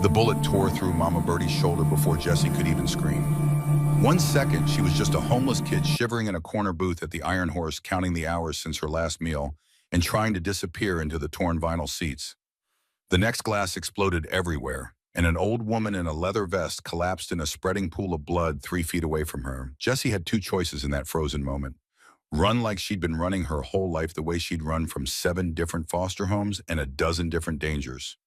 The bullet tore through Mama Birdie's shoulder before Jessie could even scream. 1 second, she was just a homeless kid shivering in a corner booth at the Iron Horse, counting the hours since her last meal and trying to disappear into the torn vinyl seats. The next glass exploded everywhere, and an old woman in a leather vest collapsed in a spreading pool of blood 3 feet away from her. Jessie had two choices in that frozen moment. Run like she'd been running her whole life the way she'd run from 7 different foster homes and a dozen different dangers.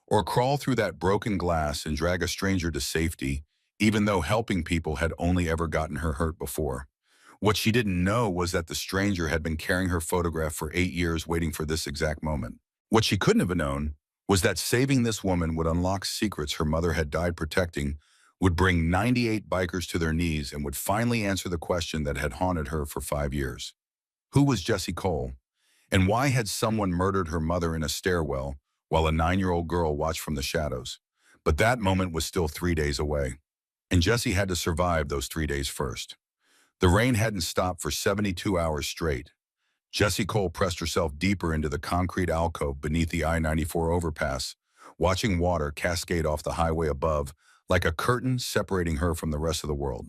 Or crawl through that broken glass and drag a stranger to safety, even though helping people had only ever gotten her hurt before. What she didn't know was that the stranger had been carrying her photograph for 8 years waiting for this exact moment. What she couldn't have known was that saving this woman would unlock secrets her mother had died protecting, would bring 98 bikers to their knees, and would finally answer the question that had haunted her for 5 years. Who was Jessie Cole? And why had someone murdered her mother in a stairwell while a 9-year-old girl watched from the shadows? But that moment was still 3 days away, and Jessie had to survive those 3 days first. The rain hadn't stopped for 72 hours straight. Jessie Cole pressed herself deeper into the concrete alcove beneath the I-94 overpass, watching water cascade off the highway above like a curtain separating her from the rest of the world.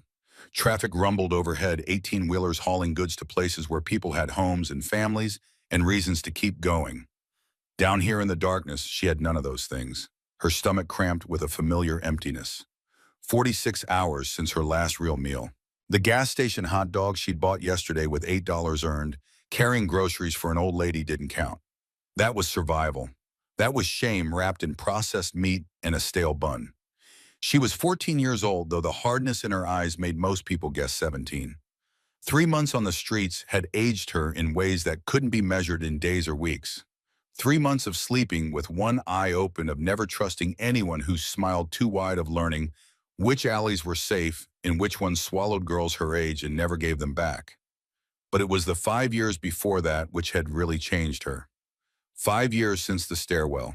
Traffic rumbled overhead, 18-wheelers hauling goods to places where people had homes and families and reasons to keep going. Down here in the darkness, she had none of those things. Her stomach cramped with a familiar emptiness. 46 hours since her last real meal. The gas station hot dog she'd bought yesterday with $8 earned, carrying groceries for an old lady, didn't count. That was survival. That was shame wrapped in processed meat and a stale bun. She was 14 years old, though the hardness in her eyes made most people guess 17. 3 months on the streets had aged her in ways that couldn't be measured in days or weeks. 3 months of sleeping with one eye open, of never trusting anyone who smiled too wide, of learning which alleys were safe and which ones swallowed girls her age and never gave them back. But it was the 5 years before that which had really changed her. 5 years since the stairwell.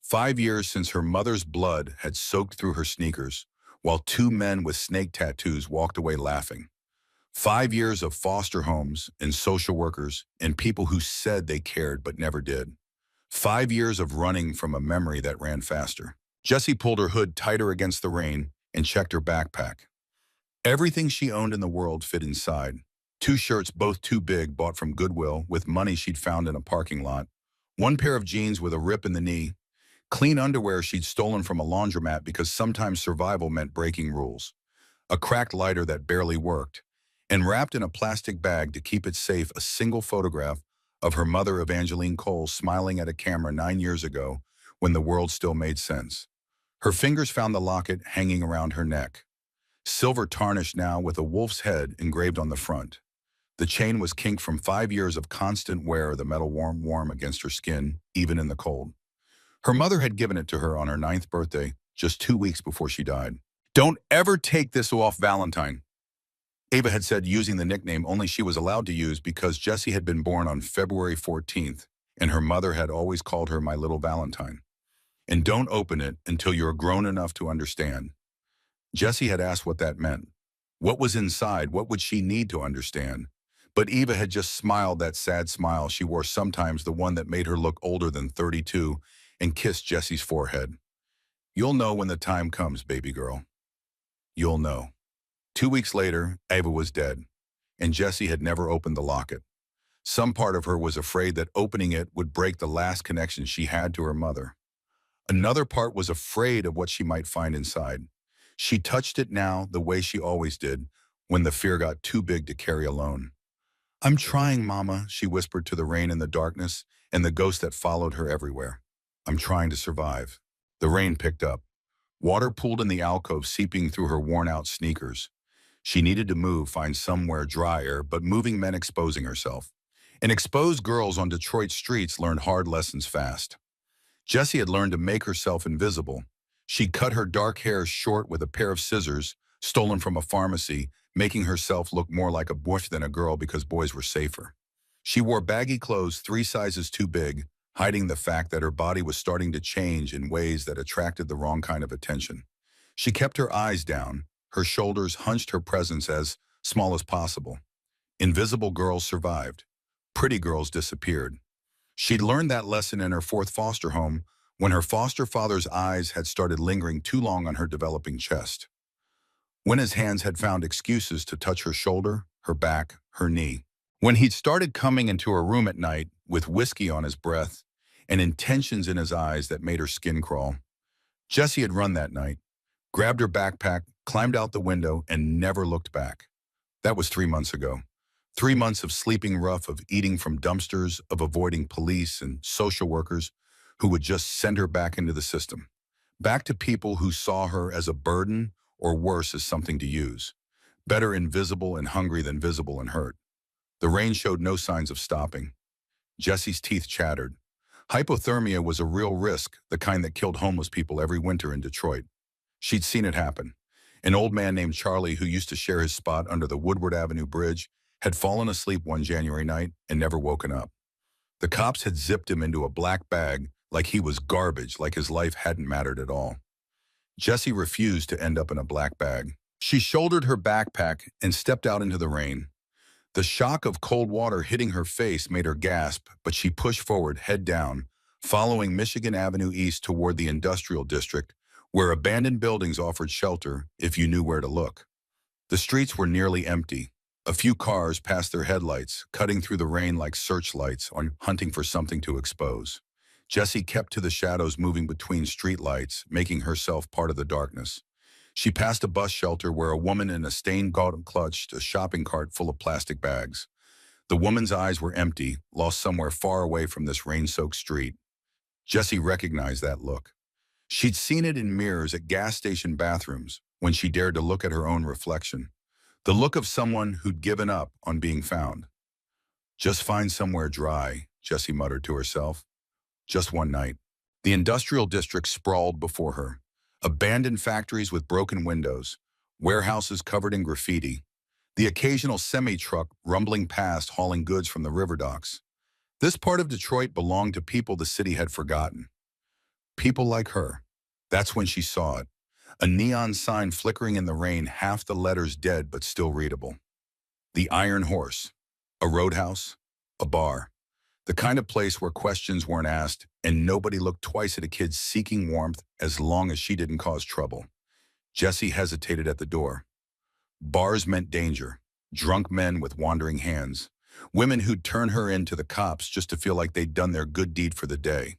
5 years since her mother's blood had soaked through her sneakers, while 2 men with snake tattoos walked away laughing. 5 years of foster homes and social workers and people who said they cared but never did. 5 years of running from a memory that ran faster. Jessie pulled her hood tighter against the rain and checked her backpack. Everything she owned in the world fit inside. 2 shirts, both too big, bought from Goodwill with money she'd found in a parking lot. 1 pair of jeans with a rip in the knee. Clean underwear she'd stolen from a laundromat because sometimes survival meant breaking rules. A cracked lighter that barely worked. And wrapped in a plastic bag to keep it safe, a single photograph of her mother, Evangeline Cole, smiling at a camera 9 years ago when the world still made sense. Her fingers found the locket hanging around her neck. Silver tarnished now with a wolf's head engraved on the front. The chain was kinked from 5 years of constant wear, the metal warm against her skin, even in the cold. Her mother had given it to her on her 9th birthday, just 2 weeks before she died. "Don't ever take this off, Valentine," Ava had said, using the nickname only she was allowed to use because Jessie had been born on February 14th, and her mother had always called her my little Valentine. "And don't open it until you're grown enough to understand." Jessie had asked what that meant. What was inside? What would she need to understand? But Eva had just smiled that sad smile she wore sometimes, the one that made her look older than 32, and kissed Jessie's forehead. "You'll know when the time comes, baby girl. You'll know." 2 weeks later, Ava was dead, and Jessie had never opened the locket. Some part of her was afraid that opening it would break the last connection she had to her mother. Another part was afraid of what she might find inside. She touched it now the way she always did when the fear got too big to carry alone. "I'm trying, Mama," she whispered to the rain and the darkness and the ghost that followed her everywhere. "I'm trying to survive." The rain picked up. Water pooled in the alcove, seeping through her worn-out sneakers. She needed to move, find somewhere drier, but moving meant exposing herself. And exposed girls on Detroit streets learned hard lessons fast. Jessie had learned to make herself invisible. She cut her dark hair short with a pair of scissors stolen from a pharmacy, making herself look more like a boy than a girl because boys were safer. She wore baggy clothes 3 sizes too big, hiding the fact that her body was starting to change in ways that attracted the wrong kind of attention. She kept her eyes down, her shoulders hunched, her presence as small as possible. Invisible girls survived. Pretty girls disappeared. She'd learned that lesson in her 4th foster home when her foster father's eyes had started lingering too long on her developing chest, when his hands had found excuses to touch her shoulder, her back, her knee, when he'd started coming into her room at night with whiskey on his breath and intentions in his eyes that made her skin crawl. Jessie had run that night, grabbed her backpack, climbed out the window, and never looked back. That was 3 months ago. 3 months of sleeping rough, of eating from dumpsters, of avoiding police and social workers who would just send her back into the system. Back to people who saw her as a burden or worse, as something to use. Better invisible and hungry than visible and hurt. The rain showed no signs of stopping. Jessie's teeth chattered. Hypothermia was a real risk, the kind that killed homeless people every winter in Detroit. She'd seen it happen. An old man named Charlie, who used to share his spot under the Woodward Avenue Bridge, had fallen asleep one January night and never woken up. The cops had zipped him into a black bag like he was garbage, like his life hadn't mattered at all. Jessie refused to end up in a black bag. She shouldered her backpack and stepped out into the rain. The shock of cold water hitting her face made her gasp, but she pushed forward, head down, following Michigan Avenue East toward the industrial district, where abandoned buildings offered shelter if you knew where to look. The streets were nearly empty. A few cars passed their headlights, cutting through the rain like searchlights on hunting for something to expose. Jessie kept to the shadows, moving between streetlights, making herself part of the darkness. She passed a bus shelter where a woman in a stained garment clutched a shopping cart full of plastic bags. The woman's eyes were empty, lost somewhere far away from this rain-soaked street. Jessie recognized that look. She'd seen it in mirrors at gas station bathrooms when she dared to look at her own reflection. The look of someone who'd given up on being found. Just find somewhere dry, Jessie muttered to herself. Just one night. The industrial district sprawled before her. Abandoned factories with broken windows, warehouses covered in graffiti, the occasional semi-truck rumbling past hauling goods from the river docks. This part of Detroit belonged to people the city had forgotten. People like her. That's when she saw it. A neon sign flickering in the rain, half the letters dead but still readable. The Iron Horse. A roadhouse. A bar. The kind of place where questions weren't asked and nobody looked twice at a kid seeking warmth as long as she didn't cause trouble. Jessie hesitated at the door. Bars meant danger. Drunk men with wandering hands. Women who'd turn her in to the cops just to feel like they'd done their good deed for the day.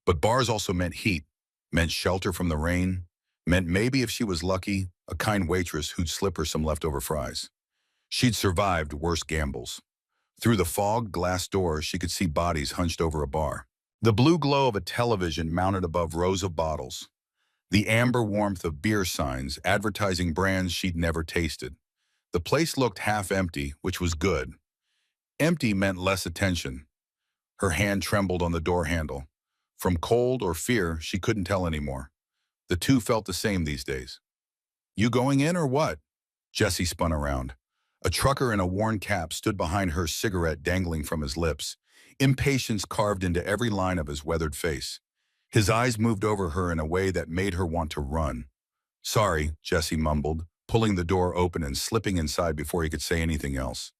But bars also meant heat, meant shelter from the rain, meant maybe, if she was lucky, a kind waitress who'd slip her some leftover fries. She'd survived worse gambles. Through the fogged glass door, she could see bodies hunched over a bar. The blue glow of a television mounted above rows of bottles. The amber warmth of beer signs advertising brands she'd never tasted. The place looked half empty, which was good. Empty meant less attention. Her hand trembled on the door handle. From cold or fear, she couldn't tell anymore. The two felt the same these days. You going in or what? Jessie spun around. A trucker in a worn cap stood behind her, cigarette dangling from his lips, impatience carved into every line of his weathered face. His eyes moved over her in a way that made her want to run. Sorry, Jessie mumbled, pulling the door open and slipping inside before he could say anything else.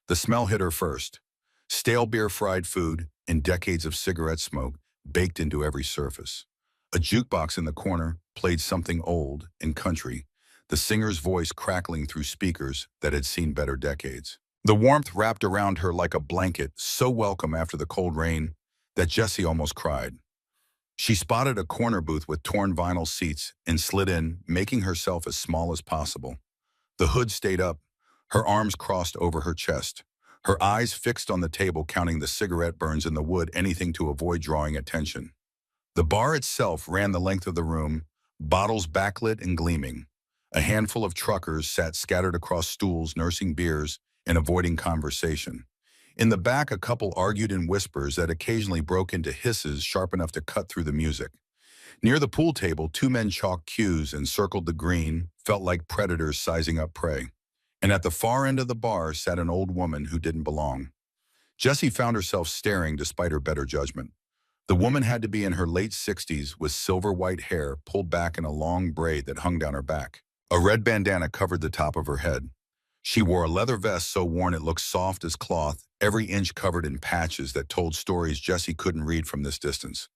The smell hit her first. Stale beer, fried food, and decades of cigarette smoke baked into every surface. A jukebox in the corner played something old and country, the singer's voice crackling through speakers that had seen better decades. The warmth wrapped around her like a blanket, so welcome after the cold rain that Jessie almost cried. She spotted a corner booth with torn vinyl seats and slid in, making herself as small as possible. The hood stayed up, her arms crossed over her chest, her eyes fixed on the table, counting the cigarette burns in the wood, anything to avoid drawing attention. The bar itself ran the length of the room, bottles backlit and gleaming. A handful of truckers sat scattered across stools, nursing beers and avoiding conversation. In the back, a couple argued in whispers that occasionally broke into hisses sharp enough to cut through the music. Near the pool table, two men chalked cues and circled the green, felt like predators sizing up prey. And at the far end of the bar sat an old woman who didn't belong. Jessie found herself staring despite her better judgment. The woman had to be in her late 60s with silver white hair pulled back in a long braid that hung down her back. A red bandana covered the top of her head. She wore a leather vest so worn it looked soft as cloth, every inch covered in patches that told stories Jessie couldn't read from this distance.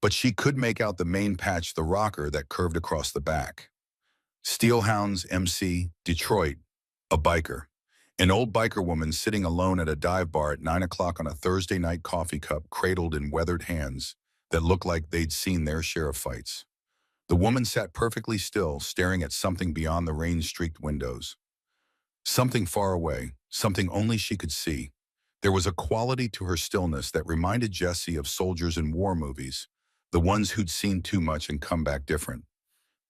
but she could make out the main patch, the rocker that curved across the back. Steelhounds, MC, Detroit, a biker. An old biker woman sitting alone at a dive bar at 9 o'clock on a Thursday night, coffee cup cradled in weathered hands that looked like they'd seen their share of fights. The woman sat perfectly still, staring at something beyond the rain-streaked windows. Something far away, something only she could see. There was a quality to her stillness that reminded Jesse of soldiers in war movies, the ones who'd seen too much and come back different.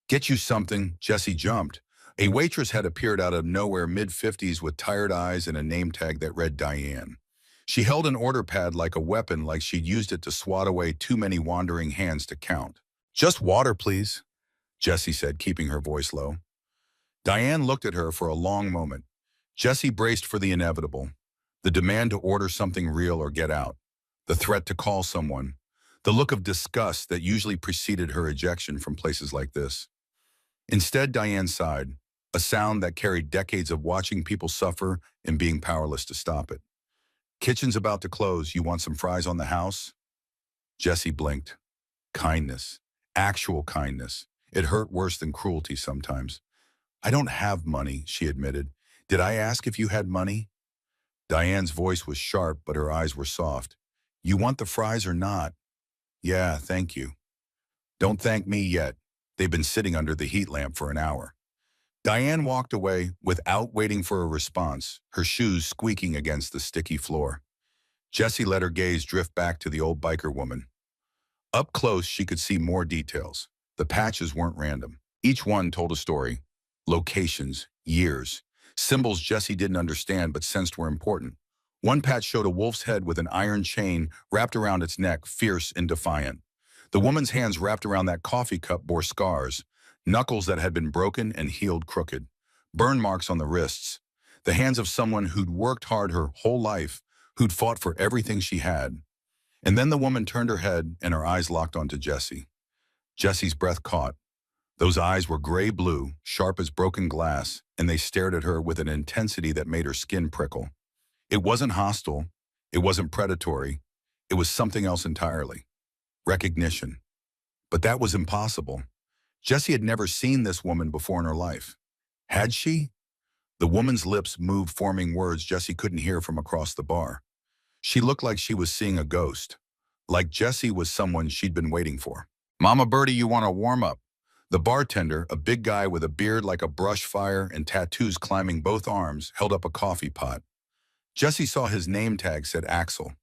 "Get you something," Jesse jumped. A waitress had appeared out of nowhere, mid-50s, with tired eyes and a name tag that read Diane. She held an order pad like a weapon, like she'd used it to swat away too many wandering hands to count. "Just water, please," Jesse said, keeping her voice low. Diane looked at her for a long moment. Jesse braced for the inevitable. The demand to order something real or get out. The threat to call someone. The look of disgust that usually preceded her ejection from places like this. Instead, Diane sighed, a sound that carried decades of watching people suffer and being powerless to stop it. "Kitchen's about to close. You want some fries on the house?" Jesse blinked. Kindness. Actual kindness. It hurt worse than cruelty sometimes. "I don't have money," she admitted. "Did I ask if you had money?" Diane's voice was sharp, but her eyes were soft. "You want the fries or not?" "Yeah, thank you." "Don't thank me yet. They've been sitting under the heat lamp for an hour." Diane walked away without waiting for a response, her shoes squeaking against the sticky floor. Jesse let her gaze drift back to the old biker woman. Up close, she could see more details. The patches weren't random. Each one told a story. Locations, years, symbols Jesse didn't understand but sensed were important. One patch showed a wolf's head with an iron chain wrapped around its neck, fierce and defiant. The woman's hands wrapped around that coffee cup bore scars, knuckles that had been broken and healed crooked, burn marks on the wrists, the hands of someone who'd worked hard her whole life, who'd fought for everything she had. And then the woman turned her head and her eyes locked onto Jesse. Jesse's breath caught. Those eyes were gray-blue, sharp as broken glass, and they stared at her with an intensity that made her skin prickle. It wasn't hostile. It wasn't predatory. It was something else entirely. Recognition. But that was impossible. Jesse had never seen this woman before in her life. Had she? The woman's lips moved, forming words Jesse couldn't hear from across the bar. She looked like she was seeing a ghost. Like Jesse was someone she'd been waiting for. "Mama Birdie, you want to warm up?" The bartender, a big guy with a beard like a brush fire and tattoos climbing both arms, held up a coffee pot. Jesse saw his name tag said Axel.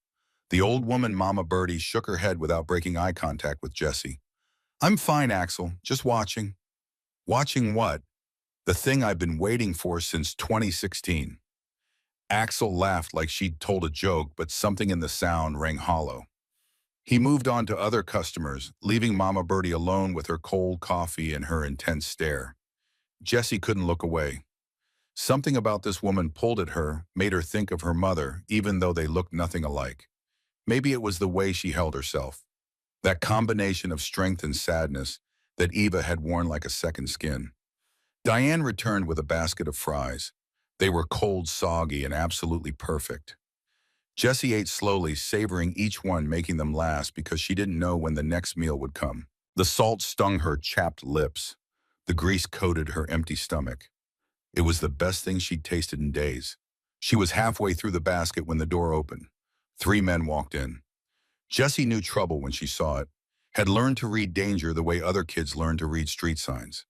The old woman, Mama Birdie, shook her head without breaking eye contact with Jesse. "I'm fine, Axel. Just watching." "Watching what?" "The thing I've been waiting for since 2016. Axel laughed like she'd told a joke, but something in the sound rang hollow. He moved on to other customers, leaving Mama Birdie alone with her cold coffee and her intense stare. Jesse couldn't look away. Something about this woman pulled at her, made her think of her mother, even though they looked nothing alike. Maybe it was the way she held herself. That combination of strength and sadness that Eva had worn like a second skin. Diane returned with a basket of fries. They were cold, soggy, and absolutely perfect. Jesse ate slowly, savoring each one, making them last because she didn't know when the next meal would come. The salt stung her chapped lips. The grease coated her empty stomach. It was the best thing she'd tasted in days. She was halfway through the basket when the door opened. 3 men walked in. Jesse knew trouble when she saw it, had learned to read danger the way other kids learned to read street signs.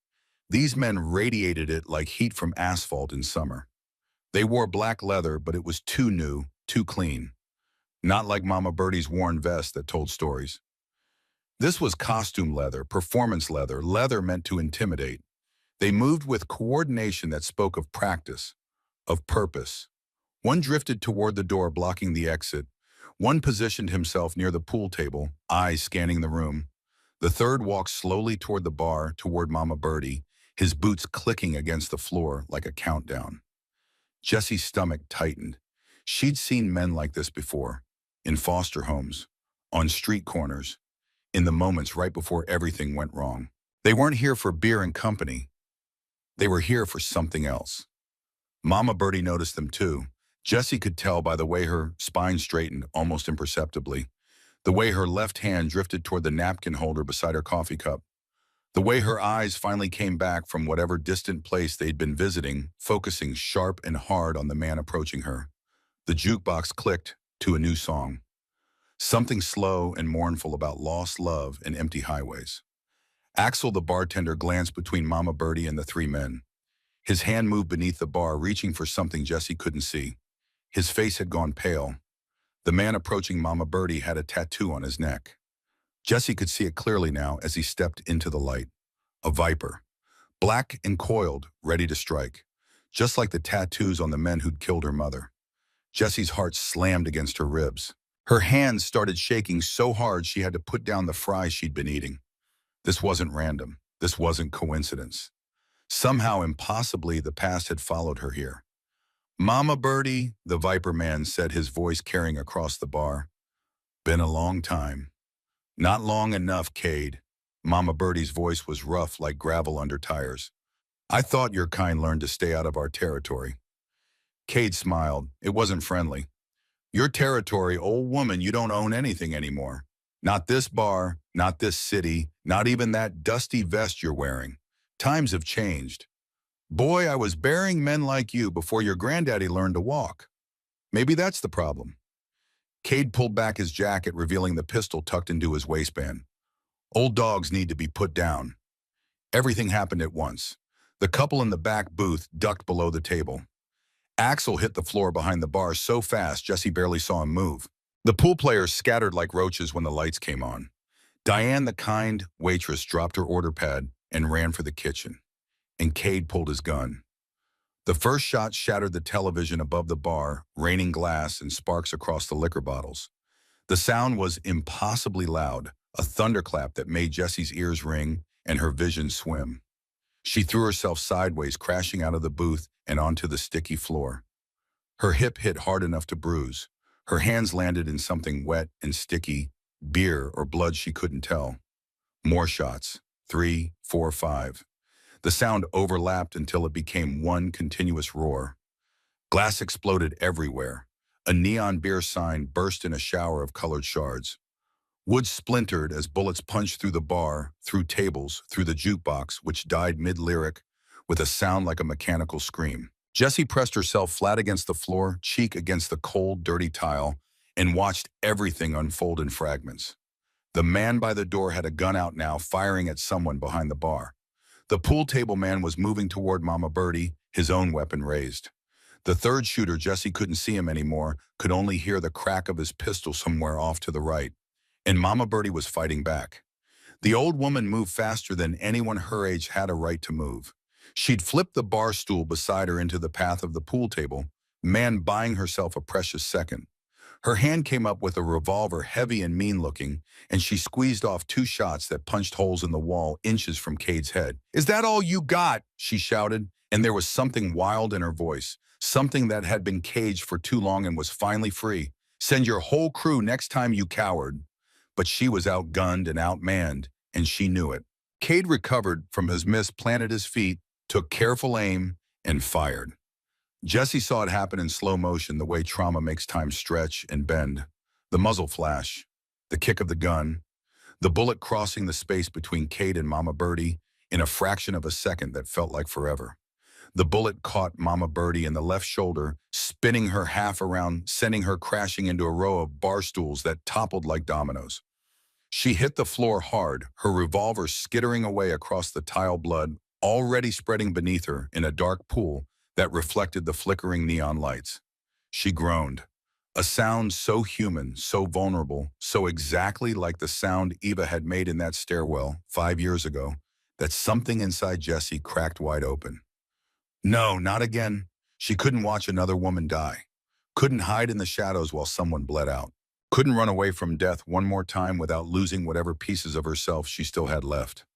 These men radiated it like heat from asphalt in summer. They wore black leather, but it was too new, too clean. Not like Mama Birdie's worn vest that told stories. This was costume leather, performance leather, leather meant to intimidate. They moved with coordination that spoke of practice, of purpose. One drifted toward the door, blocking the exit. One positioned himself near the pool table, eyes scanning the room. The third walked slowly toward the bar, toward Mama Birdie, his boots clicking against the floor like a countdown. Jesse's stomach tightened. She'd seen men like this before, in foster homes, on street corners, in the moments right before everything went wrong. They weren't here for beer and company. They were here for something else. Mama Birdie noticed them too. Jesse could tell by the way her spine straightened almost imperceptibly. The way her left hand drifted toward the napkin holder beside her coffee cup. The way her eyes finally came back from whatever distant place they'd been visiting, focusing sharp and hard on the man approaching her. The jukebox clicked to a new song. Something slow and mournful about lost love and empty highways. Axel, the bartender, glanced between Mama Birdie and the three men. His hand moved beneath the bar, reaching for something Jesse couldn't see. His face had gone pale. The man approaching Mama Birdie had a tattoo on his neck. Jesse could see it clearly now as he stepped into the light. A viper. Black and coiled, ready to strike. Just like the tattoos on the men who'd killed her mother. Jesse's heart slammed against her ribs. Her hands started shaking so hard she had to put down the fries she'd been eating. This wasn't random. This wasn't coincidence. Somehow, impossibly, the past had followed her here. "Mama Birdie," the Viper man said, his voice carrying across the bar. "Been a long time." "Not long enough, Cade." Mama Birdie's voice was rough like gravel under tires. "I thought your kind learned to stay out of our territory." Cade smiled. It wasn't friendly. "Your territory, old woman, you don't own anything anymore. Not this bar, not this city, not even that dusty vest you're wearing. Times have changed. Boy, I was burying men like you before your granddaddy learned to walk. Maybe that's the problem." Cade pulled back his jacket, revealing the pistol tucked into his waistband. "Old dogs need to be put down." Everything happened at once. The couple in the back booth ducked below the table. Axel hit the floor behind the bar so fast Jesse barely saw him move. The pool players scattered like roaches when the lights came on. Diane, the kind waitress, dropped her order pad and ran for the kitchen. And Cade pulled his gun. The first shot shattered the television above the bar, raining glass and sparks across the liquor bottles. The sound was impossibly loud, a thunderclap that made Jesse's ears ring and her vision swim. She threw herself sideways, crashing out of the booth and onto the sticky floor. Her hip hit hard enough to bruise. Her hands landed in something wet and sticky, beer or blood she couldn't tell. More shots. 3, 4, 5. The sound overlapped until it became one continuous roar. Glass exploded everywhere. A neon beer sign burst in a shower of colored shards. Wood splintered as bullets punched through the bar, through tables, through the jukebox, which died mid-lyric with a sound like a mechanical scream. Jessie pressed herself flat against the floor, cheek against the cold, dirty tile, and watched everything unfold in fragments. The man by the door had a gun out now, firing at someone behind the bar. The pool table man was moving toward Mama Birdie, his own weapon raised. The third shooter, Jesse couldn't see him anymore, could only hear the crack of his pistol somewhere off to the right. And Mama Birdie was fighting back. The old woman moved faster than anyone her age had a right to move. She'd flipped the bar stool beside her into the path of the pool table, man buying herself a precious second. Her hand came up with a revolver, heavy and mean-looking, and she squeezed off 2 shots that punched holes in the wall inches from Cade's head. "Is that all you got?" she shouted, and there was something wild in her voice, something that had been caged for too long and was finally free. "Send your whole crew next time, you coward." But she was outgunned and outmanned, and she knew it. Cade recovered from his miss, planted his feet, took careful aim, and fired. Jesse saw it happen in slow motion, the way trauma makes time stretch and bend. The muzzle flash, the kick of the gun, the bullet crossing the space between Cade and Mama Birdie in a fraction of a second that felt like forever. The bullet caught Mama Birdie in the left shoulder, spinning her half around, sending her crashing into a row of bar stools that toppled like dominoes. She hit the floor hard, her revolver skittering away across the tile, blood already spreading beneath her in a dark pool that reflected the flickering neon lights. She groaned, a sound so human, so vulnerable, so exactly like the sound Eva had made in that stairwell 5 years ago, that something inside Jesse cracked wide open. No, not again. She couldn't watch another woman die. Couldn't hide in the shadows while someone bled out. Couldn't run away from death one more time without losing whatever pieces of herself she still had left.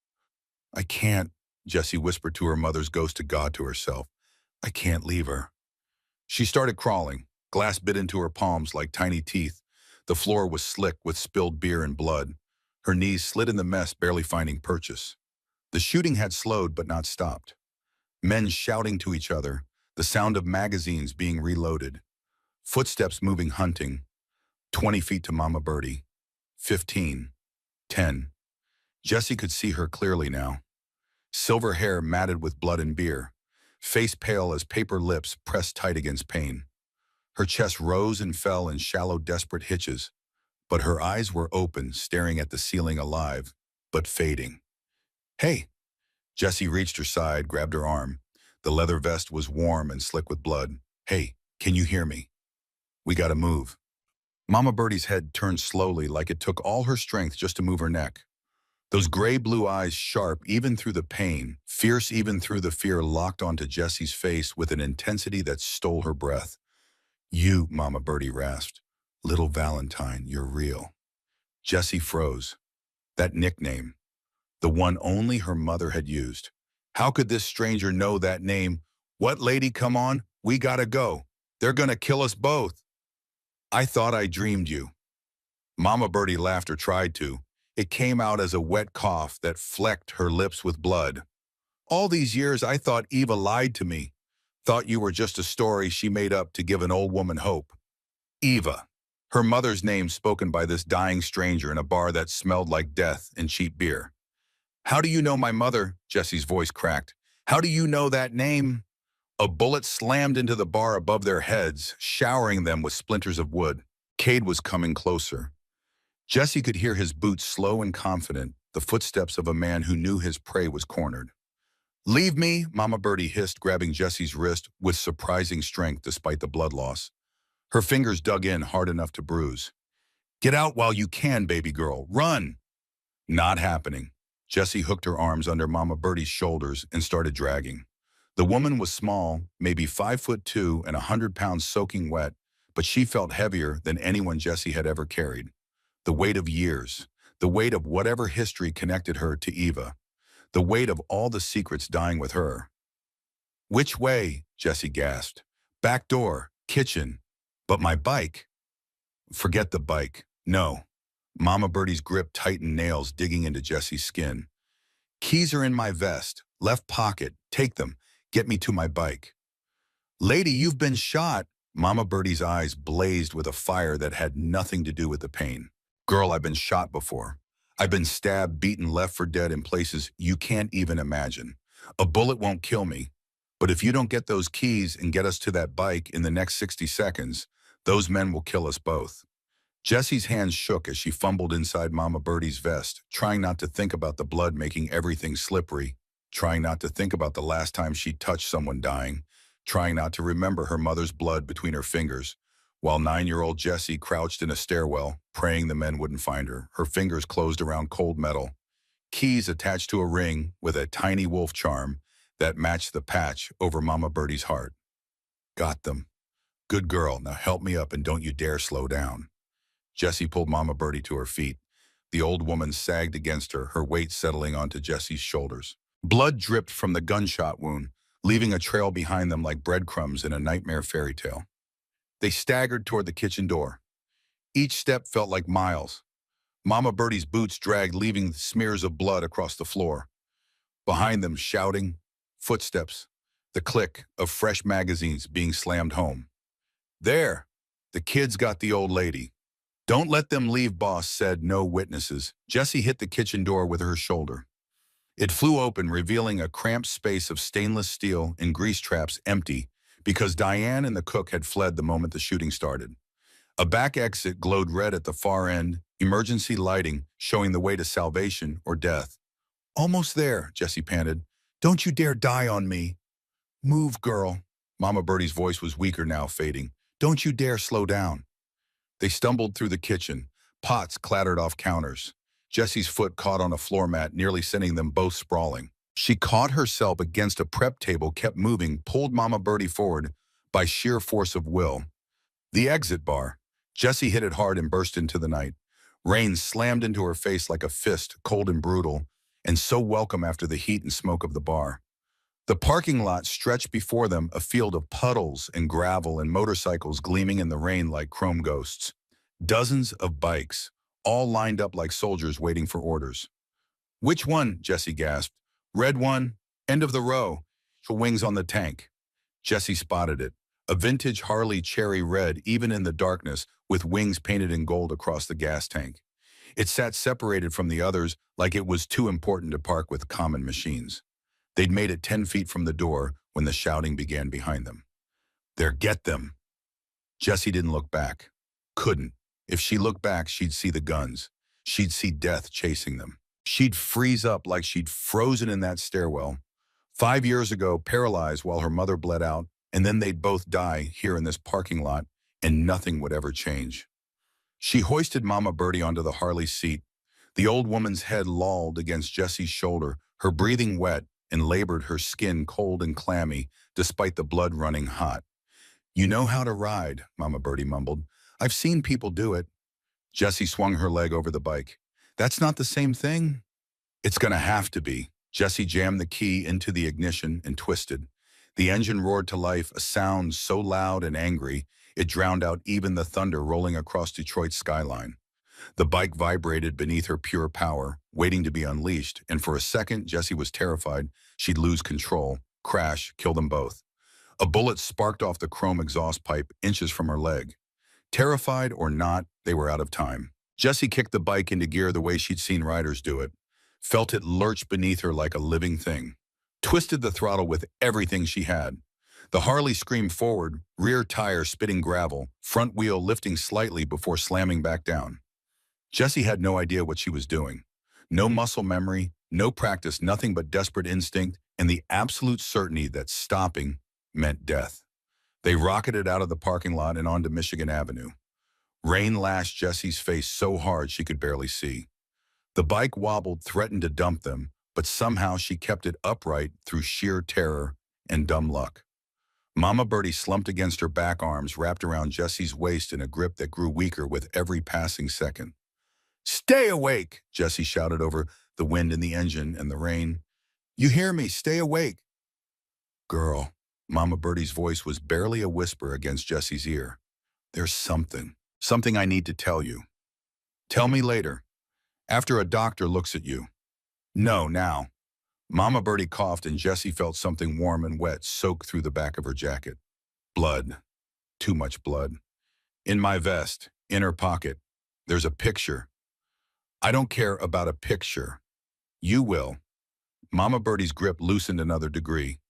"I can't," Jessie whispered to her mother's ghost to God to herself. "I can't leave her." She started crawling. Glass bit into her palms like tiny teeth. The floor was slick with spilled beer and blood. Her knees slid in the mess, barely finding purchase. The shooting had slowed but not stopped. Men shouting to each other, the sound of magazines being reloaded. Footsteps moving, hunting. 20 feet to Mama Birdie. 15, 10. Jesse could see her clearly now. Silver hair matted with blood and beer, face pale as paper lips pressed tight against pain. Her chest rose and fell in shallow, desperate hitches, but her eyes were open, staring at the ceiling alive, but fading. Hey! Jesse reached her side, grabbed her arm. The leather vest was warm and slick with blood. Hey, can you hear me? We gotta move. Mama Birdie's head turned slowly, like it took all her strength just to move her neck. Those gray-blue eyes, sharp even through the pain, fierce even through the fear, locked onto Jesse's face with an intensity that stole her breath. You, Mama Birdie rasped. Little Valentine, you're real. Jessie froze. That nickname, the one only her mother had used. How could this stranger know that name? What, lady, come on, we gotta go. They're gonna kill us both. I thought I dreamed you. Mama Birdie laughed, or tried to. It came out as a wet cough that flecked her lips with blood. All these years I thought Eva lied to me. Thought you were just a story she made up to give an old woman hope. Eva, her mother's name spoken by this dying stranger in a bar that smelled like death and cheap beer. How do you know my mother? Jesse's voice cracked. How do you know that name? A bullet slammed into the bar above their heads, showering them with splinters of wood. Cade was coming closer. Jesse could hear his boots slow and confident, the footsteps of a man who knew his prey was cornered. Leave me, Mama Birdie hissed, grabbing Jesse's wrist with surprising strength despite the blood loss. Her fingers dug in hard enough to bruise. Get out while you can, baby girl. Run! Not happening. Jessie hooked her arms under Mama Birdie's shoulders and started dragging. The woman was small, maybe 5'2" and 100 pounds soaking wet, but she felt heavier than anyone Jessie had ever carried. The weight of years, the weight of whatever history connected her to Eva, the weight of all the secrets dying with her. Which way? Jessie gasped. Back door, kitchen. But my bike? Forget the bike. No. Mama Birdie's grip tightened, nails digging into Jessie's skin. Keys are in my vest. Left pocket. Take them. Get me to my bike. Lady, you've been shot. Mama Birdie's eyes blazed with a fire that had nothing to do with the pain. Girl, I've been shot before. I've been stabbed, beaten, left for dead in places you can't even imagine. A bullet won't kill me. But if you don't get those keys and get us to that bike in the next 60 seconds, those men will kill us both. Jessie's hands shook as she fumbled inside Mama Birdie's vest, trying not to think about the blood making everything slippery, trying not to think about the last time she touched someone dying, trying not to remember her mother's blood between her fingers, while 9-year-old Jessie crouched in a stairwell, praying the men wouldn't find her, her fingers closed around cold metal, keys attached to a ring with a tiny wolf charm that matched the patch over Mama Birdie's heart. Got them. Good girl, now help me up and don't you dare slow down. Jessie pulled Mama Birdie to her feet. The old woman sagged against her, her weight settling onto Jessie's shoulders. Blood dripped from the gunshot wound, leaving a trail behind them like breadcrumbs in a nightmare fairy tale. They staggered toward the kitchen door. Each step felt like miles. Mama Birdie's boots dragged, leaving smears of blood across the floor. Behind them, shouting, footsteps, the click of fresh magazines being slammed home. There, the kids got the old lady. Don't let them leave, boss said, no witnesses. Jessie hit the kitchen door with her shoulder. It flew open, revealing a cramped space of stainless steel and grease traps, empty, because Diane and the cook had fled the moment the shooting started. A back exit glowed red at the far end, emergency lighting showing the way to salvation or death. Almost there, Jessie panted. Don't you dare die on me. Move, girl. Mama Birdie's voice was weaker now, fading. Don't you dare slow down. They stumbled through the kitchen. Pots clattered off counters. Jessie's foot caught on a floor mat, nearly sending them both sprawling. She caught herself against a prep table, kept moving, pulled Mama Birdie forward by sheer force of will. The exit bar. Jessie hit it hard and burst into the night. Rain slammed into her face like a fist, cold and brutal, and so welcome after the heat and smoke of the bar. The parking lot stretched before them, a field of puddles and gravel and motorcycles gleaming in the rain like chrome ghosts. Dozens of bikes, all lined up like soldiers waiting for orders. Which one? Jessie gasped. Red one, end of the row, wings on the tank. Jessie spotted it. A vintage Harley cherry red, even in the darkness, with wings painted in gold across the gas tank. It sat separated from the others like it was too important to park with common machines. They'd made it 10 feet from the door when the shouting began behind them. There, get them. Jessie didn't look back. Couldn't. If she looked back, she'd see the guns. She'd see death chasing them. She'd freeze up like she'd frozen in that stairwell. 5 years ago, paralyzed while her mother bled out, and then they'd both die here in this parking lot, and nothing would ever change. She hoisted Mama Birdie onto the Harley seat. The old woman's head lolled against Jessie's shoulder, her breathing wet and labored, her skin cold and clammy, despite the blood running hot. "You know how to ride," Mama Birdie mumbled. "I've seen people do it." Jessie swung her leg over the bike. "That's not the same thing?" "It's gonna have to be." Jessie jammed the key into the ignition and twisted. The engine roared to life, a sound so loud and angry, it drowned out even the thunder rolling across Detroit's skyline. The bike vibrated beneath her pure power, waiting to be unleashed, and for a second, Jessie was terrified she'd lose control, crash, kill them both. A bullet sparked off the chrome exhaust pipe inches from her leg. Terrified or not, they were out of time. Jessie kicked the bike into gear the way she'd seen riders do it, felt it lurch beneath her like a living thing, twisted the throttle with everything she had. The Harley screamed forward, rear tire spitting gravel, front wheel lifting slightly before slamming back down. Jessie had no idea what she was doing. No muscle memory, no practice, nothing but desperate instinct and the absolute certainty that stopping meant death. They rocketed out of the parking lot and onto Michigan Avenue. Rain lashed Jessie's face so hard she could barely see. The bike wobbled, threatened to dump them, but somehow she kept it upright through sheer terror and dumb luck. Mama Birdie slumped against her back, arms wrapped around Jessie's waist in a grip that grew weaker with every passing second. "Stay awake," Jessie shouted over the wind in the engine and the rain. "You hear me? Stay awake." "Girl," Mama Birdie's voice was barely a whisper against Jessie's ear. "There's something I need to tell you." "Tell me later. After a doctor looks at you." "No, now." Mama Birdie coughed and Jessie felt something warm and wet soak through the back of her jacket. Blood. Too much blood. "In my vest, in her pocket. There's a picture." "I don't care about a picture." "You will." Mama Birdie's grip loosened another degree.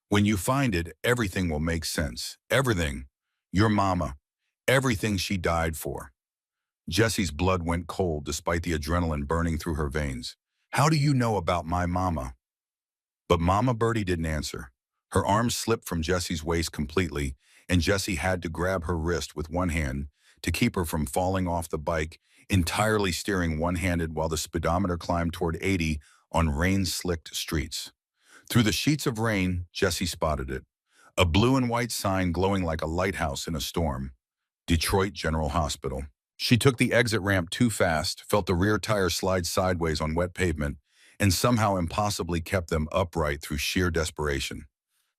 "When you find it, everything will make sense. Everything. Your mama. Everything she died for." Jessie's blood went cold despite the adrenaline burning through her veins. "How do you know about my mama?" But Mama Birdie didn't answer. Her arms slipped from Jessie's waist completely, and Jessie had to grab her wrist with one hand to keep her from falling off the bike, entirely steering one-handed while the speedometer climbed toward 80 on rain-slicked streets. Through the sheets of rain, Jessie spotted it. A blue and white sign glowing like a lighthouse in a storm. Detroit General Hospital. She took the exit ramp too fast, felt the rear tire slide sideways on wet pavement, and somehow impossibly kept them upright through sheer desperation.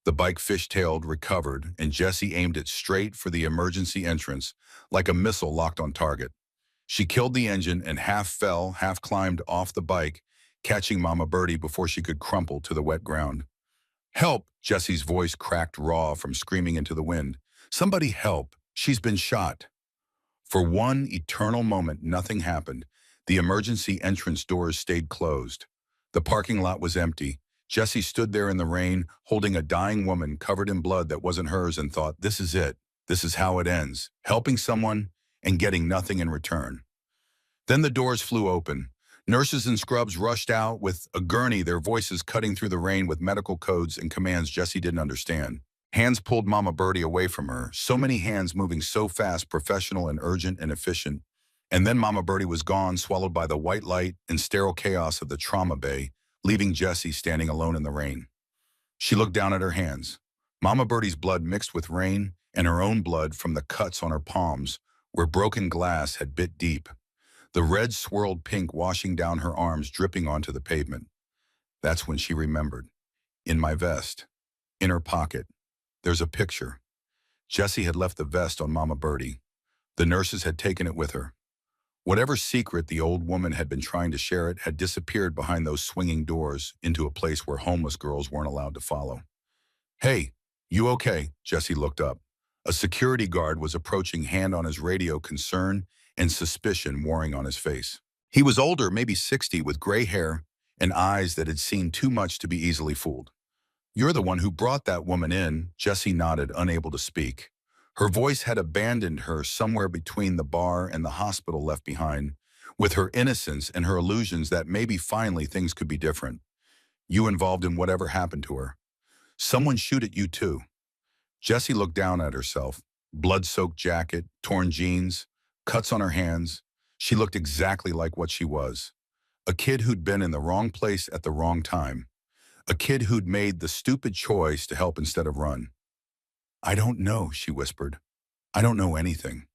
The bike fishtailed, recovered, and Jessie aimed it straight for the emergency entrance, like a missile locked on target. She killed the engine and half fell, half climbed off the bike, catching Mama Birdie before she could crumple to the wet ground. "Help!" Jessie's voice cracked raw from screaming into the wind. "Somebody help! She's been shot!" For one eternal moment, nothing happened. The emergency entrance doors stayed closed. The parking lot was empty. Jessie stood there in the rain, holding a dying woman covered in blood that wasn't hers, and thought, this is it. This is how it ends. Helping someone and getting nothing in return. Then the doors flew open. Nurses and scrubs rushed out with a gurney, their voices cutting through the rain with medical codes and commands Jessie didn't understand. Hands pulled Mama Birdie away from her, so many hands moving so fast, professional and urgent and efficient. And then Mama Birdie was gone, swallowed by the white light and sterile chaos of the trauma bay, leaving Jessie standing alone in the rain. She looked down at her hands. Mama Birdie's blood mixed with rain and her own blood from the cuts on her palms, where broken glass had bit deep. The red swirled pink washing down her arms, dripping onto the pavement. That's when she remembered. In my vest. In her pocket. There's a picture. Jessie had left the vest on Mama Birdie. The nurses had taken it with her. Whatever secret the old woman had been trying to share it had disappeared behind those swinging doors into a place where homeless girls weren't allowed to follow. "Hey, you okay?" Jessie looked up. A security guard was approaching, hand on his radio, concern and suspicion warring on his face. He was older, maybe 60, with gray hair and eyes that had seen too much to be easily fooled. "You're the one who brought that woman in," Jessie nodded, unable to speak. Her voice had abandoned her somewhere between the bar and the hospital left behind, with her innocence and her illusions that maybe finally things could be different. "You involved in whatever happened to her. Someone shoot at you too." Jessie looked down at herself. Blood-soaked jacket, torn jeans, cuts on her hands. She looked exactly like what she was. A kid who'd been in the wrong place at the wrong time. A kid who'd made the stupid choice to help instead of run. "I don't know," she whispered. "I don't know anything."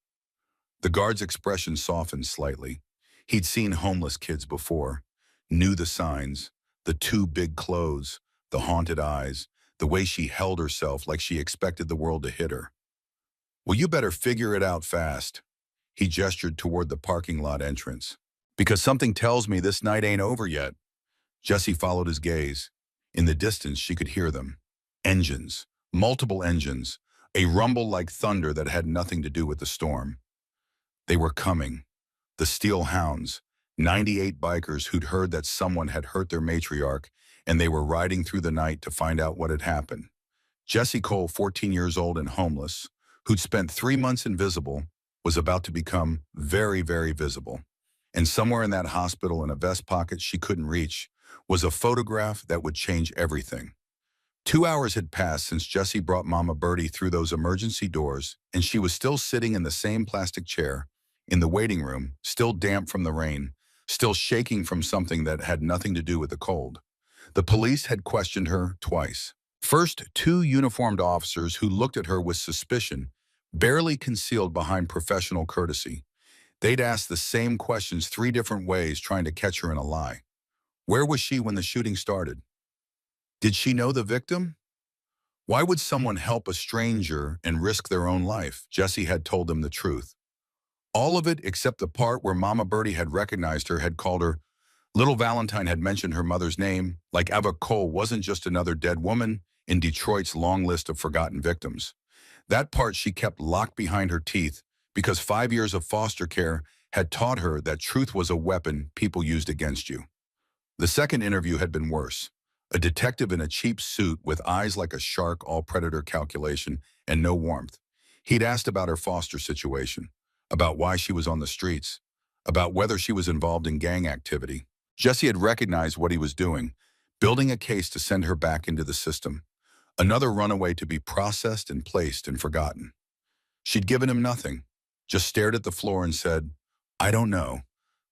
The guard's expression softened slightly. He'd seen homeless kids before, knew the signs, the too big clothes, the haunted eyes, the way she held herself like she expected the world to hit her. "Well, you better figure it out fast." He gestured toward the parking lot entrance. "Because something tells me this night ain't over yet." Jessie followed his gaze. In the distance, she could hear them. Engines, multiple engines, a rumble like thunder that had nothing to do with the storm. They were coming. The Steel Hounds, 98 bikers who'd heard that someone had hurt their matriarch, and they were riding through the night to find out what had happened. Jesse Cole, 14 years old and homeless, who'd spent 3 months invisible, was about to become very, very visible. And somewhere in that hospital, in a vest pocket she couldn't reach, was a photograph that would change everything. 2 hours had passed since Jessie brought Mama Birdie through those emergency doors, and she was still sitting in the same plastic chair, in the waiting room, still damp from the rain, still shaking from something that had nothing to do with the cold. The police had questioned her twice. First, 2 uniformed officers who looked at her with suspicion, barely concealed behind professional courtesy. They'd asked the same questions 3 different ways, trying to catch her in a lie. Where was she when the shooting started? Did she know the victim? Why would someone help a stranger and risk their own life? Jessie had told them the truth. All of it except the part where Mama Birdie had recognized her, had called her. Little Valentine had mentioned her mother's name, like Eva Cole wasn't just another dead woman in Detroit's long list of forgotten victims. That part she kept locked behind her teeth because 5 years of foster care had taught her that truth was a weapon people used against you. The second interview had been worse. A detective in a cheap suit with eyes like a shark, all predator calculation and no warmth. He'd asked about her foster situation, about why she was on the streets, about whether she was involved in gang activity. Jessie had recognized what he was doing, building a case to send her back into the system. Another runaway to be processed and placed and forgotten. She'd given him nothing, just stared at the floor and said, "I don't know,"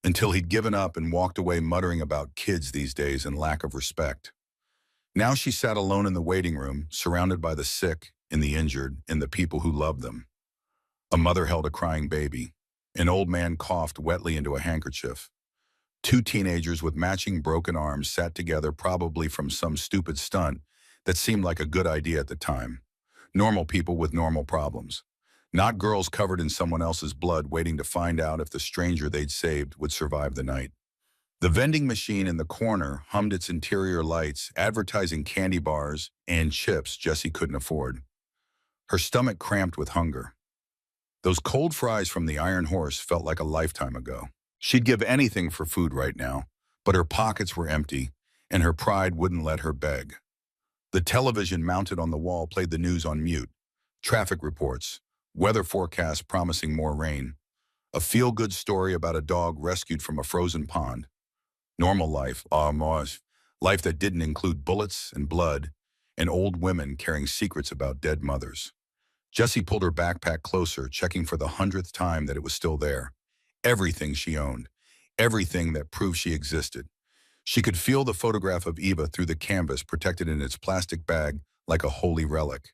until he'd given up and walked away muttering about kids these days and lack of respect. Now she sat alone in the waiting room, surrounded by the sick and the injured and the people who loved them. A mother held a crying baby. An old man coughed wetly into a handkerchief. 2 teenagers with matching broken arms sat together, probably from some stupid stunt that seemed like a good idea at the time. Normal people with normal problems. Not girls covered in someone else's blood waiting to find out if the stranger they'd saved would survive the night. The vending machine in the corner hummed its interior lights, advertising candy bars and chips Jessie couldn't afford. Her stomach cramped with hunger. Those cold fries from the Iron Horse felt like a lifetime ago. She'd give anything for food right now, but her pockets were empty, and her pride wouldn't let her beg. The television mounted on the wall played the news on mute. Traffic reports, weather forecasts promising more rain, a feel-good story about a dog rescued from a frozen pond. Normal life, life that didn't include bullets and blood, and old women carrying secrets about dead mothers. Jessie pulled her backpack closer, checking for the 100th time that it was still there. Everything she owned, everything that proved she existed. She could feel the photograph of Eva through the canvas, protected in its plastic bag like a holy relic.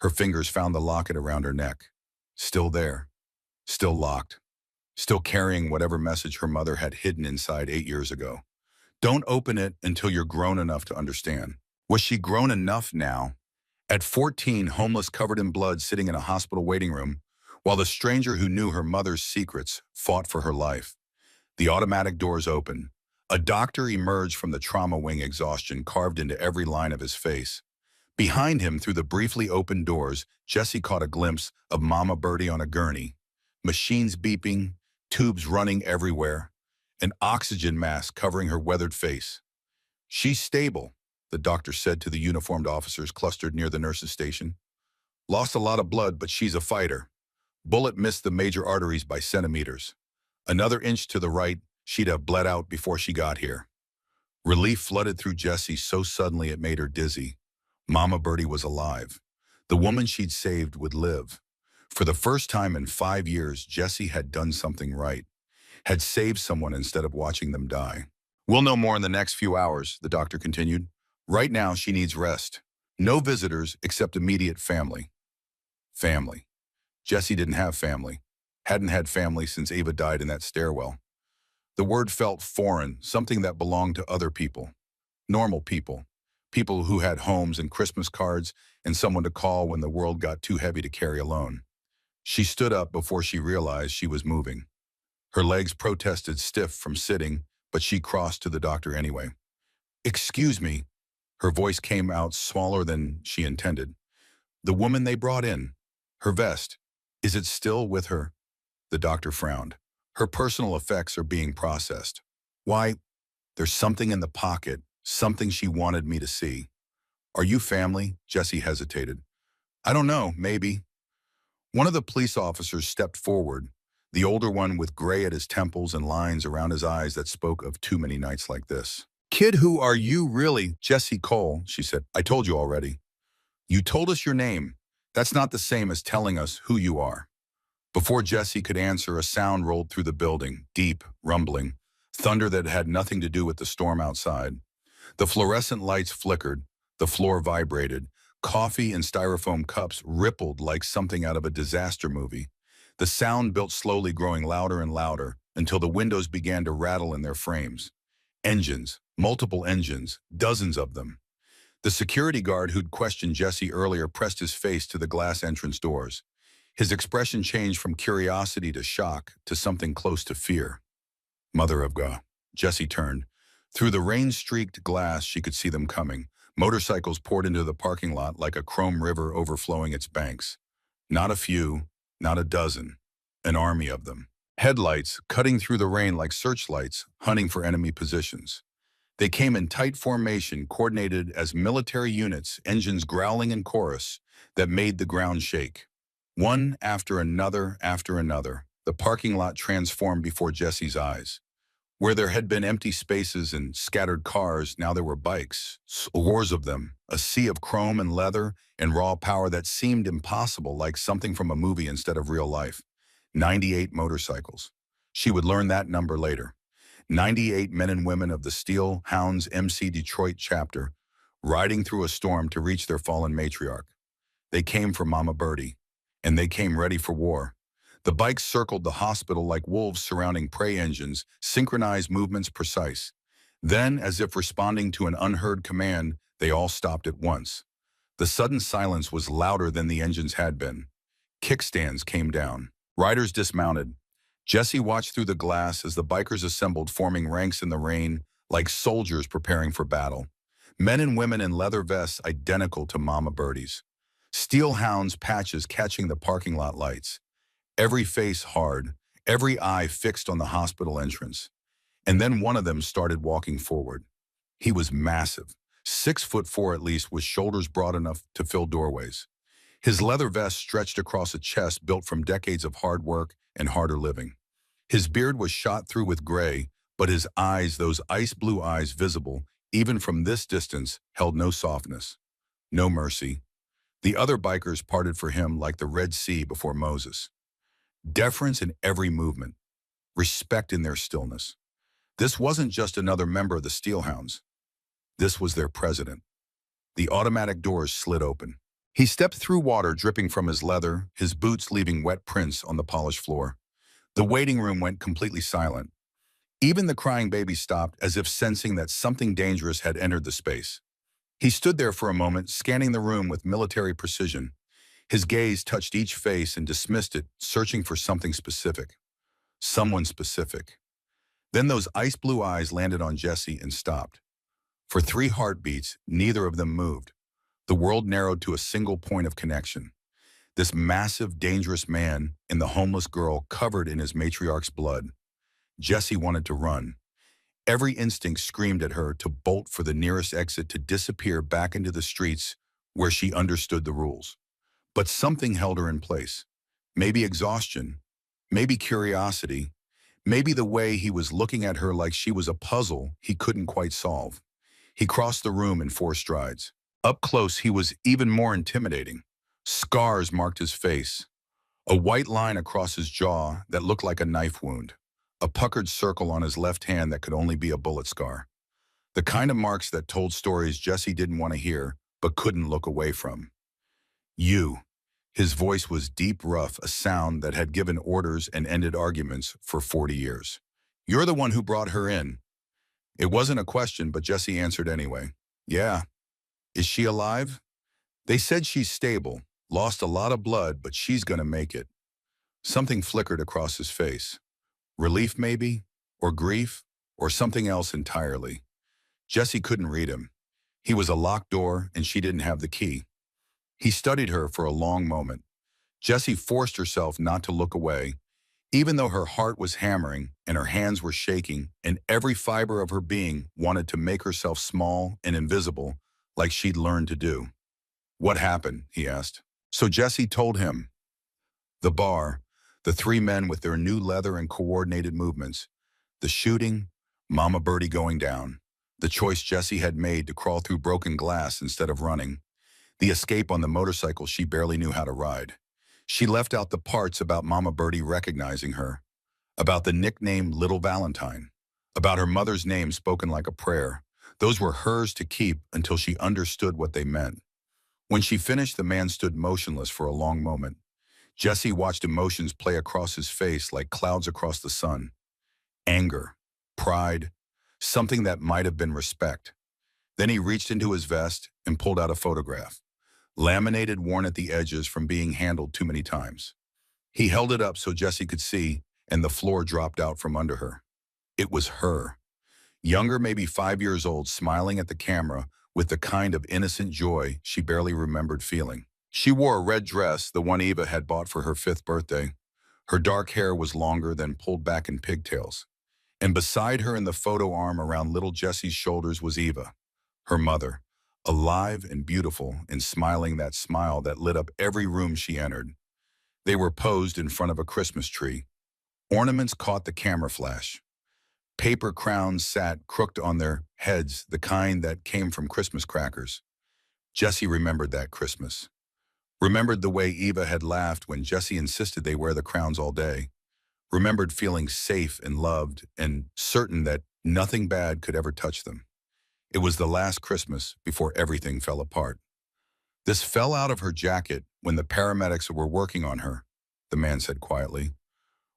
Her fingers found the locket around her neck. Still there, still locked, still carrying whatever message her mother had hidden inside 8 years ago. Don't open it until you're grown enough to understand. Was she grown enough now? At 14, homeless, covered in blood, sitting in a hospital waiting room, while the stranger who knew her mother's secrets fought for her life. The automatic doors opened. A doctor emerged from the trauma wing, exhaustion carved into every line of his face. Behind him, through the briefly opened doors, Jessie caught a glimpse of Mama Birdie on a gurney. Machines beeping, tubes running everywhere. an oxygen mask covering her weathered face. "She's stable," the doctor said to the uniformed officers clustered near the nurse's station. "Lost a lot of blood, but she's a fighter. Bullet missed the major arteries by centimeters. Another inch to the right, she'd have bled out before she got here." Relief flooded through Jessie so suddenly it made her dizzy. Mama Birdie was alive. The woman she'd saved would live. For the first time in 5 years, Jessie had done something right, had saved someone instead of watching them die. "We'll know more in the next few hours," the doctor continued. "Right now, she needs rest. No visitors except immediate family." Family. Jessie didn't have family. Hadn't had family since Ava died in that stairwell. The word felt foreign, something that belonged to other people. Normal people. People who had homes and Christmas cards and someone to call when the world got too heavy to carry alone. She stood up before she realized she was moving. Her legs protested stiff from sitting, but she crossed to the doctor anyway. "Excuse me." Her voice came out smaller than she intended. "The woman they brought in. Her vest. Is it still with her?" The doctor frowned. "Her personal effects are being processed." "Why, there's something in the pocket, something she wanted me to see." "Are you family?" Jessie hesitated. "I don't know, maybe." One of the police officers stepped forward, the older one with gray at his temples and lines around his eyes that spoke of too many nights like this. "Kid, who are you really?" "Jessie Cole," she said. "I told you already." "You told us your name. That's not the same as telling us who you are." Before Jessie could answer, a sound rolled through the building, deep, rumbling, thunder that had nothing to do with the storm outside. The fluorescent lights flickered, the floor vibrated, coffee and styrofoam cups rippled like something out of a disaster movie. The sound built slowly, growing louder and louder, until the windows began to rattle in their frames. Engines, multiple engines, dozens of them. The security guard who'd questioned Jessie earlier pressed his face to the glass entrance doors. His expression changed from curiosity to shock to something close to fear. "Mother of God." Jessie turned. Through the rain-streaked glass, she could see them coming. Motorcycles poured into the parking lot like a chrome river overflowing its banks. Not a few, not a dozen. An army of them. Headlights cutting through the rain like searchlights, hunting for enemy positions. They came in tight formation, coordinated as military units, engines growling in chorus that made the ground shake. One after another, the parking lot transformed before Jessie's eyes. Where there had been empty spaces and scattered cars, now there were bikes, scores of them, a sea of chrome and leather and raw power that seemed impossible, like something from a movie instead of real life. 98 motorcycles. She would learn that number later. 98 men and women of the Steel Hounds MC Detroit chapter, riding through a storm to reach their fallen matriarch. They came for Mama Birdie, and they came ready for war. The bikes circled the hospital like wolves surrounding prey engines, synchronized movements precise. Then, as if responding to an unheard command, they all stopped at once. The sudden silence was louder than the engines had been. Kickstands came down. Riders dismounted. Jessie watched through the glass as the bikers assembled, forming ranks in the rain, like soldiers preparing for battle. Men and women in leather vests identical to Mama Birdie's. Steel Hounds patches catching the parking lot lights. Every face hard, every eye fixed on the hospital entrance. And then one of them started walking forward. He was massive, 6'4" at least, with shoulders broad enough to fill doorways. His leather vest stretched across a chest built from decades of hard work and harder living. His beard was shot through with gray, but his eyes, those ice blue eyes visible, even from this distance, held no softness, no mercy. The other bikers parted for him like the Red Sea before Moses. Deference in every movement, respect in their stillness. This wasn't just another member of the Steelhounds. This was their president. The automatic doors slid open. He stepped through water dripping from his leather, his boots leaving wet prints on the polished floor. The waiting room went completely silent. Even the crying baby stopped, as if sensing that something dangerous had entered the space. He stood there for a moment, scanning the room with military precision. His gaze touched each face and dismissed it, searching for something specific. Someone specific. Then those ice blue eyes landed on Jessie and stopped. For 3 heartbeats, neither of them moved. The world narrowed to a single point of connection. This massive, dangerous man and the homeless girl covered in his matriarch's blood. Jessie wanted to run. Every instinct screamed at her to bolt for the nearest exit to disappear back into the streets where she understood the rules. But something held her in place. Maybe exhaustion, maybe curiosity, maybe the way he was looking at her like she was a puzzle he couldn't quite solve. He crossed the room in 4 strides. Up close, he was even more intimidating. Scars marked his face, a white line across his jaw that looked like a knife wound, a puckered circle on his left hand that could only be a bullet scar. The kind of marks that told stories Jessie didn't want to hear, but couldn't look away from. You. His voice was deep, rough, a sound that had given orders and ended arguments for 40 years. You're the one who brought her in. It wasn't a question, but Jessie answered anyway. Yeah. Is she alive? They said she's stable, lost a lot of blood, but she's gonna make it. Something flickered across his face. Relief maybe? Or grief? Or something else entirely. Jessie couldn't read him. He was a locked door, and she didn't have the key. He studied her for a long moment. Jessie forced herself not to look away, even though her heart was hammering and her hands were shaking and every fiber of her being wanted to make herself small and invisible like she'd learned to do. What happened? He asked. So Jessie told him. The bar, the 3 men with their new leather and coordinated movements, the shooting, Mama Birdie going down, the choice Jessie had made to crawl through broken glass instead of running, the escape on the motorcycle she barely knew how to ride. She left out the parts about Mama Birdie recognizing her, about the nickname Little Valentine, about her mother's name spoken like a prayer. Those were hers to keep until she understood what they meant. When she finished, the man stood motionless for a long moment. Jessie watched emotions play across his face like clouds across the sun. Anger, pride, something that might have been respect. Then he reached into his vest and pulled out a photograph, laminated, worn at the edges from being handled too many times. He held it up so Jessie could see, and the floor dropped out from under her. It was her. Younger, maybe 5 years old, smiling at the camera with the kind of innocent joy she barely remembered feeling. She wore a red dress, the one Eva had bought for her 5th birthday. Her dark hair was longer than pulled back in pigtails. And beside her in the photo arm around little Jessie's shoulders was Eva, her mother, alive and beautiful and smiling that smile that lit up every room she entered. They were posed in front of a Christmas tree. Ornaments caught the camera flash. Paper crowns sat crooked on their heads, the kind that came from Christmas crackers. Jessie remembered that Christmas. Remembered the way Eva had laughed when Jessie insisted they wear the crowns all day. Remembered feeling safe and loved and certain that nothing bad could ever touch them. It was the last Christmas before everything fell apart. This fell out of her jacket when the paramedics were working on her, the man said quietly.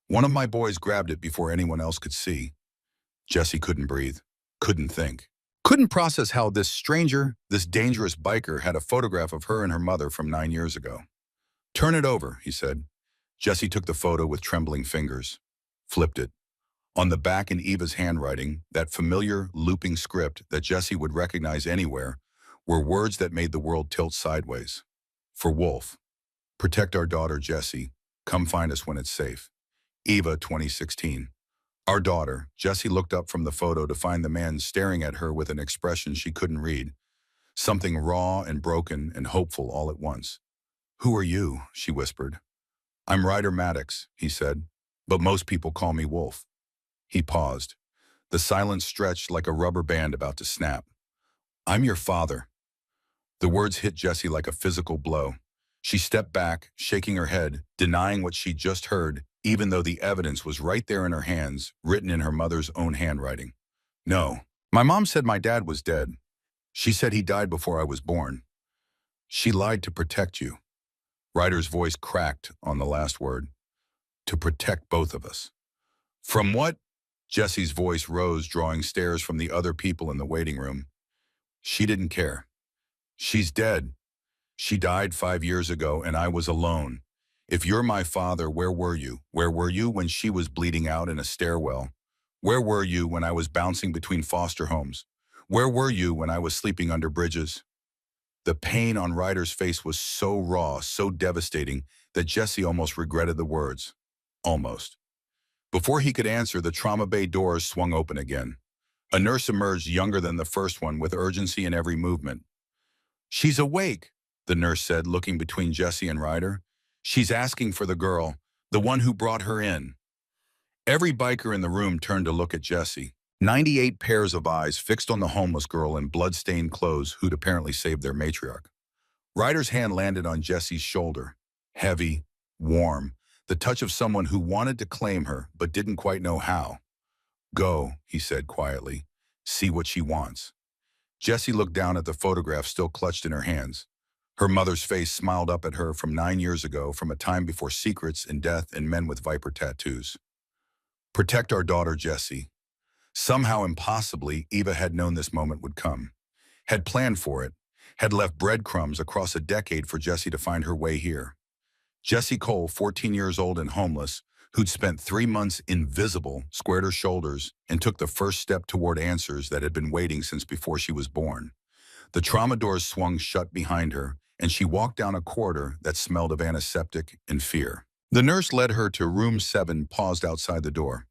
One of my boys grabbed it before anyone else could see. Jessie couldn't breathe, couldn't think, couldn't process how this stranger, this dangerous biker had a photograph of her and her mother from 9 years ago. Turn it over, he said. Jessie took the photo with trembling fingers, flipped it. On the back in Eva's handwriting, that familiar looping script that Jessie would recognize anywhere, were words that made the world tilt sideways. For Wolf. Protect our daughter, Jessie. Come find us when it's safe. Eva, 2016. Our daughter. Jessie looked up from the photo to find the man staring at her with an expression she couldn't read. Something raw and broken and hopeful all at once. Who are you? She whispered. I'm Ryder Maddox, he said, but most people call me Wolf. He paused. The silence stretched like a rubber band about to snap. I'm your father. The words hit Jessie like a physical blow. She stepped back, shaking her head, denying what she'd just heard, even though the evidence was right there in her hands, written in her mother's own handwriting. No. My mom said my dad was dead. She said he died before I was born. She lied to protect you. Ryder's voice cracked on the last word. To protect both of us. From what? Jessie's voice rose, drawing stares from the other people in the waiting room. She didn't care. She's dead. She died 5 years ago, and I was alone. If you're my father, where were you? Where were you when she was bleeding out in a stairwell? Where were you when I was bouncing between foster homes? Where were you when I was sleeping under bridges? The pain on Ryder's face was so raw, so devastating, that Jessie almost regretted the words. Almost. Before he could answer, the trauma bay doors swung open again. A nurse emerged younger than the first one with urgency in every movement. "She's awake," the nurse said, looking between Jesse and Ryder. "She's asking for the girl, the one who brought her in." Every biker in the room turned to look at Jesse. 98 pairs of eyes fixed on the homeless girl in blood-stained clothes who'd apparently saved their matriarch. Ryder's hand landed on Jesse's shoulder. Heavy, warm, the touch of someone who wanted to claim her but didn't quite know how. "Go," he said quietly. "See what she wants." Jessie looked down at the photograph still clutched in her hands. Her mother's face smiled up at her from 9 years ago, from a time before secrets and death and men with viper tattoos. "Protect our daughter, Jessie." Somehow, impossibly, Eva had known this moment would come, had planned for it, had left breadcrumbs across a decade for Jessie to find her way here. Jessie Cole, 14 years old and homeless, who'd spent 3 months invisible, squared her shoulders and took the first step toward answers that had been waiting since before she was born. The trauma doors swung shut behind her, and she walked down a corridor that smelled of antiseptic and fear. The nurse led her to room 7, paused outside the door.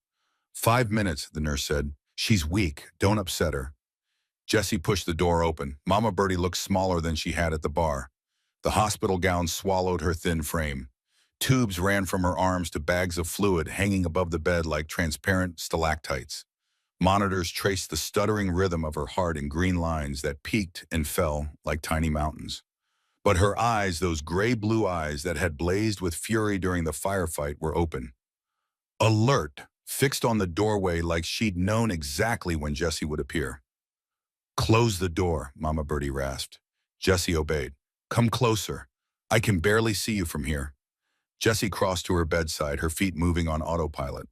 5 minutes, the nurse said. "She's weak. Don't upset her." Jessie pushed the door open. Mama Birdie looked smaller than she had at the bar. The hospital gown swallowed her thin frame. Tubes ran from her arms to bags of fluid hanging above the bed like transparent stalactites. Monitors traced the stuttering rhythm of her heart in green lines that peaked and fell like tiny mountains. But her eyes, those gray-blue eyes that had blazed with fury during the firefight, were open. Alert, fixed on the doorway like she'd known exactly when Jessie would appear. "Close the door," Mama Birdie rasped. Jessie obeyed. "Come closer. I can barely see you from here." Jessie crossed to her bedside, her feet moving on autopilot.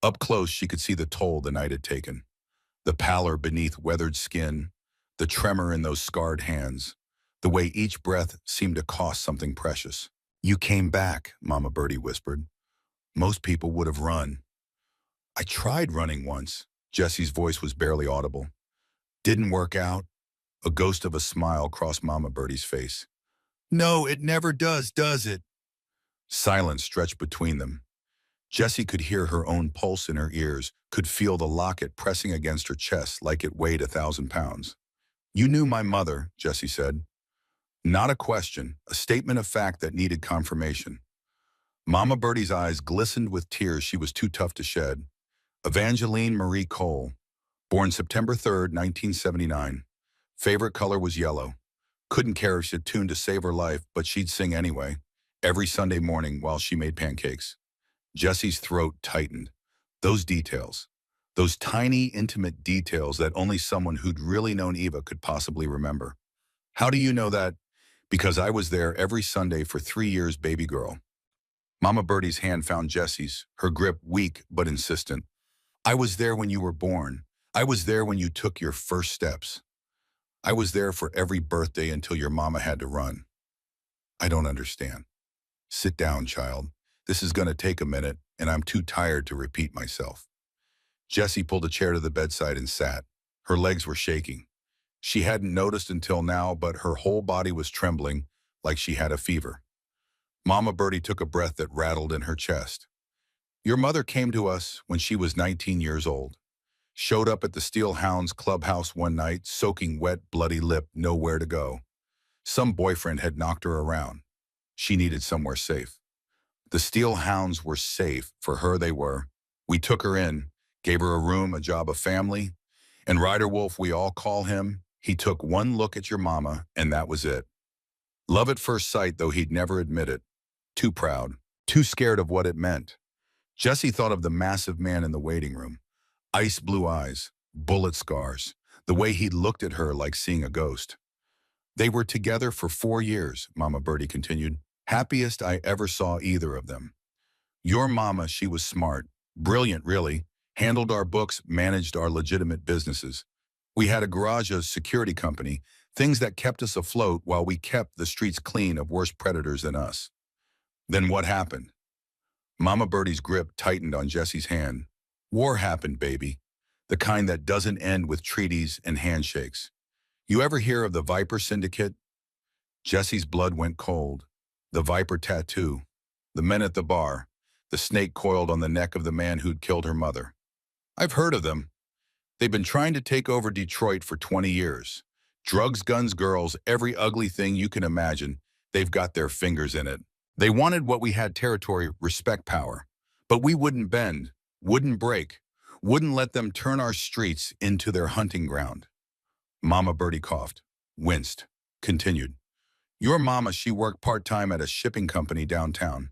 Up close, she could see the toll the night had taken. The pallor beneath weathered skin, the tremor in those scarred hands, the way each breath seemed to cost something precious. "You came back," Mama Birdie whispered. "Most people would have run." "I tried running once." Jessie's voice was barely audible. "Didn't work out." A ghost of a smile crossed Mama Birdie's face. "No, it never does it?" Silence stretched between them. Jessie could hear her own pulse in her ears, could feel the locket pressing against her chest like it weighed 1,000 pounds. "You knew my mother," Jessie said. Not a question, a statement of fact that needed confirmation. Mama Birdie's eyes glistened with tears she was too tough to shed. Evangeline Marie Cole, born September 3rd, 1979. Favorite color was yellow. Couldn't carry a tune to save her life, but she'd sing anyway, every Sunday morning while she made pancakes. Jessie's throat tightened. Those details, those tiny, intimate details that only someone who'd really known Eva could possibly remember. "How do you know that?" "Because I was there every Sunday for 3 years, baby girl." Mama Birdie's hand found Jessie's, her grip weak but insistent. "I was there when you were born. I was there when you took your first steps. I was there for every birthday until your mama had to run." "I don't understand." "Sit down, child. This is going to take a minute, and I'm too tired to repeat myself." Jessie pulled a chair to the bedside and sat. Her legs were shaking. She hadn't noticed until now, but her whole body was trembling like she had a fever. Mama Birdie took a breath that rattled in her chest. "Your mother came to us when she was 19 years old. Showed up at the Steel Hounds clubhouse one night, soaking wet, bloody lip, nowhere to go. Some boyfriend had knocked her around. She needed somewhere safe. The Steel Hounds were safe. For her, they were. We took her in, gave her a room, a job, a family. And Ryder Wolf, we all call him, he took one look at your mama, and that was it. Love at first sight, though he'd never admit it. Too proud, too scared of what it meant." Jessie thought of the massive man in the waiting room. Ice blue eyes, bullet scars, the way he'd looked at her like seeing a ghost. "They were together for 4 years, Mama Birdie continued. Happiest I ever saw either of them. Your mama, she was smart, brilliant really, handled our books, managed our legitimate businesses. We had a garage, a security company, things that kept us afloat while we kept the streets clean of worse predators than us. Then what happened?" Mama Birdie's grip tightened on Jessie's hand. "War happened, baby. The kind that doesn't end with treaties and handshakes. You ever hear of the Viper Syndicate?" Jessie's blood went cold. The Viper tattoo. The men at the bar. The snake coiled on the neck of the man who'd killed her mother. I've heard of them. They've been trying to take over Detroit for 20 years. Drugs, guns, girls, every ugly thing you can imagine, they've got their fingers in it. They wanted what we had: territory, respect, power. But we wouldn't bend, wouldn't break, wouldn't let them turn our streets into their hunting ground. Mama Birdie coughed, winced, continued. Your mama, she worked part-time at a shipping company downtown.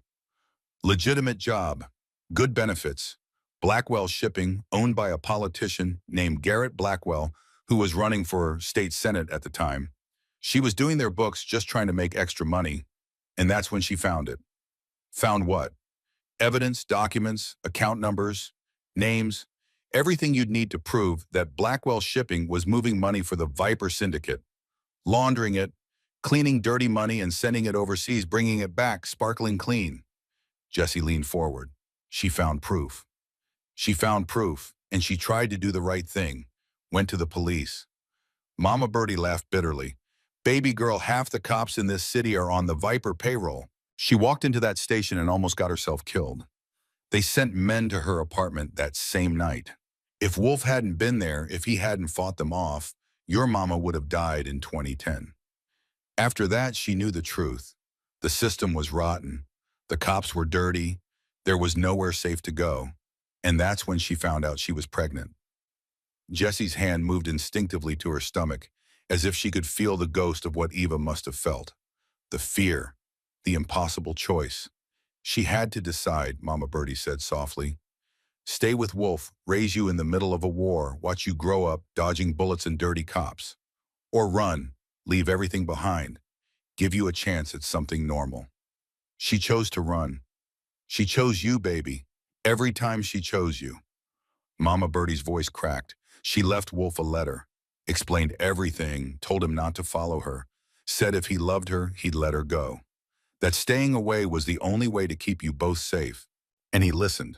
Legitimate job, good benefits. Blackwell Shipping, owned by a politician named Garrett Blackwell, who was running for state senate at the time. She was doing their books, just trying to make extra money, and that's when she found it. Found what? Evidence, documents, account numbers, names, everything you'd need to prove that Blackwell Shipping was moving money for the Viper Syndicate, laundering it, cleaning dirty money and sending it overseas, bringing it back sparkling clean. Jessie leaned forward. She found proof. She found proof, and she tried to do the right thing. Went to the police. Mama Birdie laughed bitterly. Baby girl, half the cops in this city are on the Viper payroll. She walked into that station and almost got herself killed. They sent men to her apartment that same night. If Wolf hadn't been there, if he hadn't fought them off, your mama would have died in 2010. After that, she knew the truth. The system was rotten. The cops were dirty. There was nowhere safe to go. And that's when she found out she was pregnant. Jessie's hand moved instinctively to her stomach, as if she could feel the ghost of what Eva must have felt. The fear, the impossible choice. She had to decide, Mama Birdie said softly. Stay with Wolf, raise you in the middle of a war, watch you grow up dodging bullets and dirty cops. Or run, leave everything behind, give you a chance at something normal. She chose to run. She chose you, baby. Every time she chose you. Mama Birdie's voice cracked. She left Wolf a letter, explained everything, told him not to follow her, said if he loved her, he'd let her go. That staying away was the only way to keep you both safe. And he listened.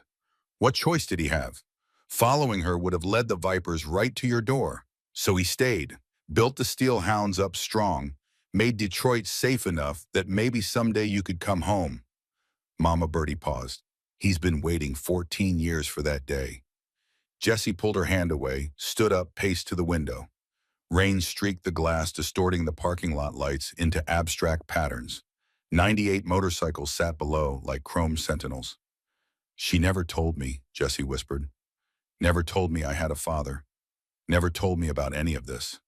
What choice did he have? Following her would have led the Vipers right to your door. So he stayed, built the Steel Hounds up strong, made Detroit safe enough that maybe someday you could come home. Mama Birdie paused. He's been waiting 14 years for that day. Jessie pulled her hand away, stood up, paced to the window. Rain streaked the glass, distorting the parking lot lights into abstract patterns. 98 motorcycles sat below like chrome sentinels. She never told me, Jessie whispered. Never told me I had a father. Never told me about any of this.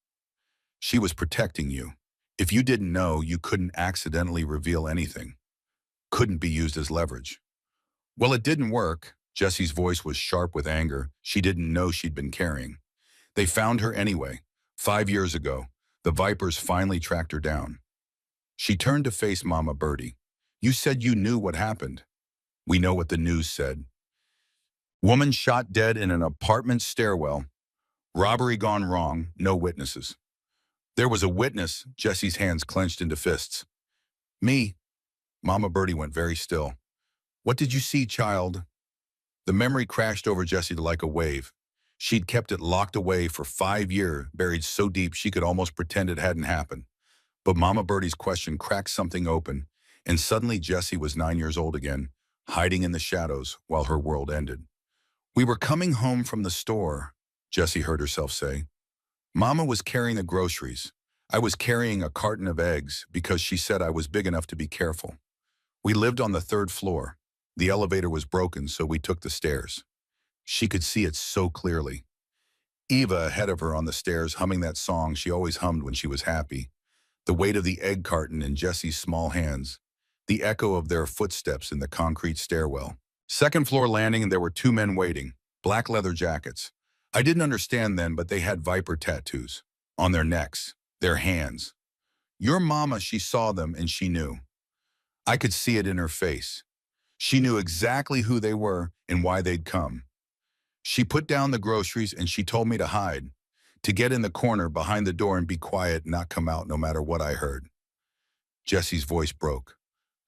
She was protecting you. If you didn't know, you couldn't accidentally reveal anything. Couldn't be used as leverage. Well, it didn't work. Jessie's voice was sharp with anger she didn't know she'd been carrying. They found her anyway. 5 years ago, the Vipers finally tracked her down. She turned to face Mama Birdie. You said you knew what happened. We know what the news said. Woman shot dead in an apartment stairwell. Robbery gone wrong, no witnesses. There was a witness. Jessie's hands clenched into fists. Me. Mama Birdie went very still. What did you see, child? The memory crashed over Jessie like a wave. She'd kept it locked away for 5 years, buried so deep she could almost pretend it hadn't happened. But Mama Birdie's question cracked something open, and suddenly Jessie was 9 years old again, hiding in the shadows while her world ended. We were coming home from the store, Jessie heard herself say. Mama was carrying the groceries. I was carrying a carton of eggs because she said I was big enough to be careful. We lived on the 3rd floor. The elevator was broken, so we took the stairs. She could see it so clearly. Eva ahead of her on the stairs humming that song she always hummed when she was happy. The weight of the egg carton in Jessie's small hands. The echo of their footsteps in the concrete stairwell. 2nd floor landing, and there were 2 men waiting. Black leather jackets. I didn't understand then, but they had Viper tattoos. On their necks. Their hands. Your mama, she saw them and she knew. I could see it in her face. She knew exactly who they were and why they'd come. She put down the groceries and she told me to hide, to get in the corner behind the door and be quiet and not come out no matter what I heard. Jessie's voice broke.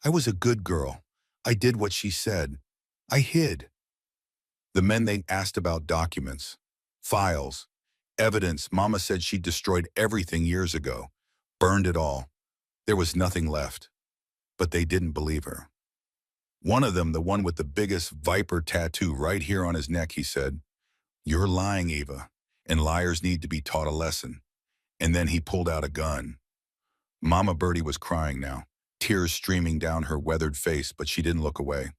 I was a good girl. I did what she said. I hid. The men, they asked about documents, files, evidence. Mama said she destroyed everything years ago, burned it all. There was nothing left. But they didn't believe her. One of them, the one with the biggest viper tattoo right here on his neck, he said, "You're lying, Eva, and liars need to be taught a lesson." And then he pulled out a gun. Mama Birdie was crying now, tears streaming down her weathered face, but she didn't look away.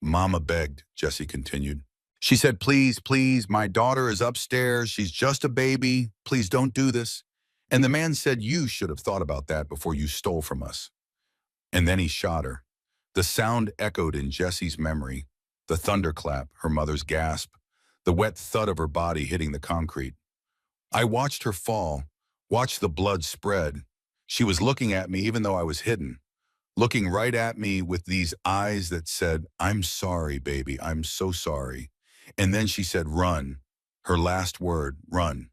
Mama begged, Jesse continued. She said, "Please, please, my daughter is upstairs. She's just a baby. Please don't do this." And the man said, "You should have thought about that before you stole from us." And then he shot her. The sound echoed in Jesse's memory. The thunderclap, her mother's gasp, the wet thud of her body hitting the concrete. I watched her fall, watched the blood spread. She was looking at me even though I was hidden, looking right at me with these eyes that said, "I'm sorry, baby, I'm so sorry." And then she said, "Run." Her last word, "Run."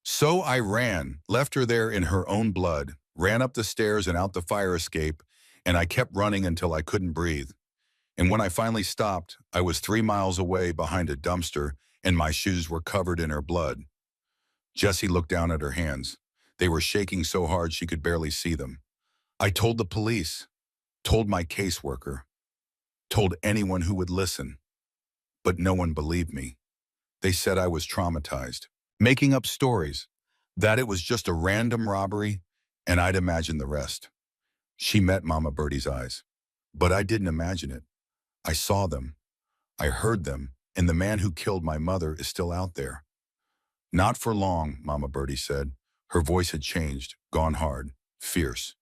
So I ran, left her there in her own blood, ran up the stairs and out the fire escape, and I kept running until I couldn't breathe. And when I finally stopped, I was 3 miles away behind a dumpster, and my shoes were covered in her blood. Jessie looked down at her hands. They were shaking so hard she could barely see them. I told the police, told my caseworker, told anyone who would listen, but no one believed me. They said I was traumatized, making up stories, that it was just a random robbery, and I'd imagine the rest. She met Mama Birdie's eyes, but I didn't imagine it. I saw them, I heard them, and the man who killed my mother is still out there. Not for long, Mama Birdie said. Her voice had changed, gone hard, fierce.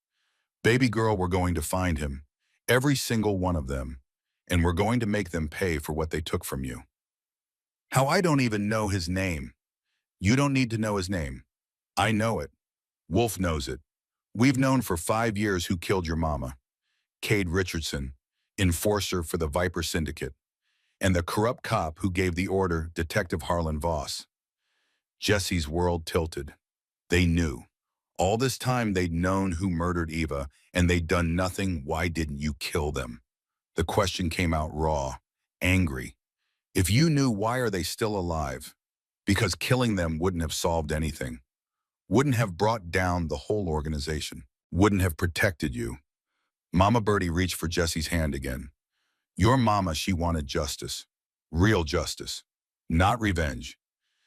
"Baby girl, we're going to find him, every single one of them, and we're going to make them pay for what they took from you." How I don't even know his name. You don't need to know his name. I know it. Wolf knows it. We've known for 5 years who killed your mama. Cade Richardson, enforcer for the Viper Syndicate, and the corrupt cop who gave the order, Detective Harlan Voss. Jesse's world tilted. They knew. All this time they'd known who murdered Eva, and they'd done nothing. Why didn't you kill them? The question came out raw, angry. If you knew, why are they still alive? Because killing them wouldn't have solved anything. Wouldn't have brought down the whole organization. Wouldn't have protected you. Mama Birdie reached for Jesse's hand again. Your mama, she wanted justice. Real justice. Not revenge.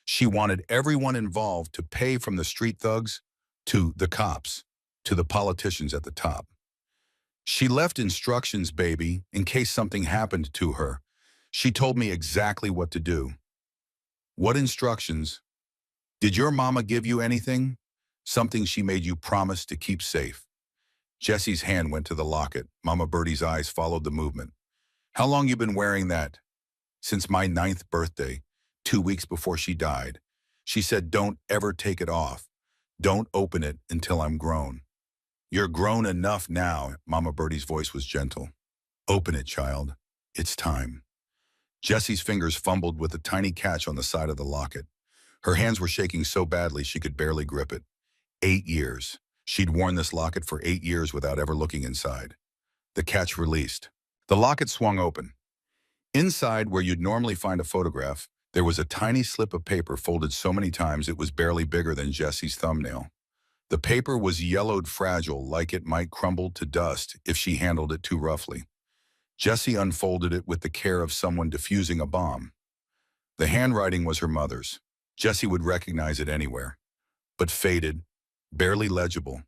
She wanted everyone involved to pay, from the street thugs to the cops to the politicians at the top. She left instructions, baby, in case something happened to her. She told me exactly what to do. What instructions? Did your mama give you anything? Something she made you promise to keep safe? Jesse's hand went to the locket. Mama Birdie's eyes followed the movement. How long you been wearing that? Since my 9th birthday, 2 weeks before she died. She said, "Don't ever take it off. Don't open it until I'm grown." You're grown enough now, Mama Birdie's voice was gentle. Open it, child. It's time. Jesse's fingers fumbled with a tiny catch on the side of the locket. Her hands were shaking so badly she could barely grip it. 8 years. She'd worn this locket for 8 years without ever looking inside. The catch released. The locket swung open. Inside, where you'd normally find a photograph, there was a tiny slip of paper folded so many times it was barely bigger than Jesse's thumbnail. The paper was yellowed, fragile, like it might crumble to dust if she handled it too roughly. Jesse unfolded it with the care of someone defusing a bomb. The handwriting was her mother's. Jesse would recognize it anywhere. But faded, barely legible,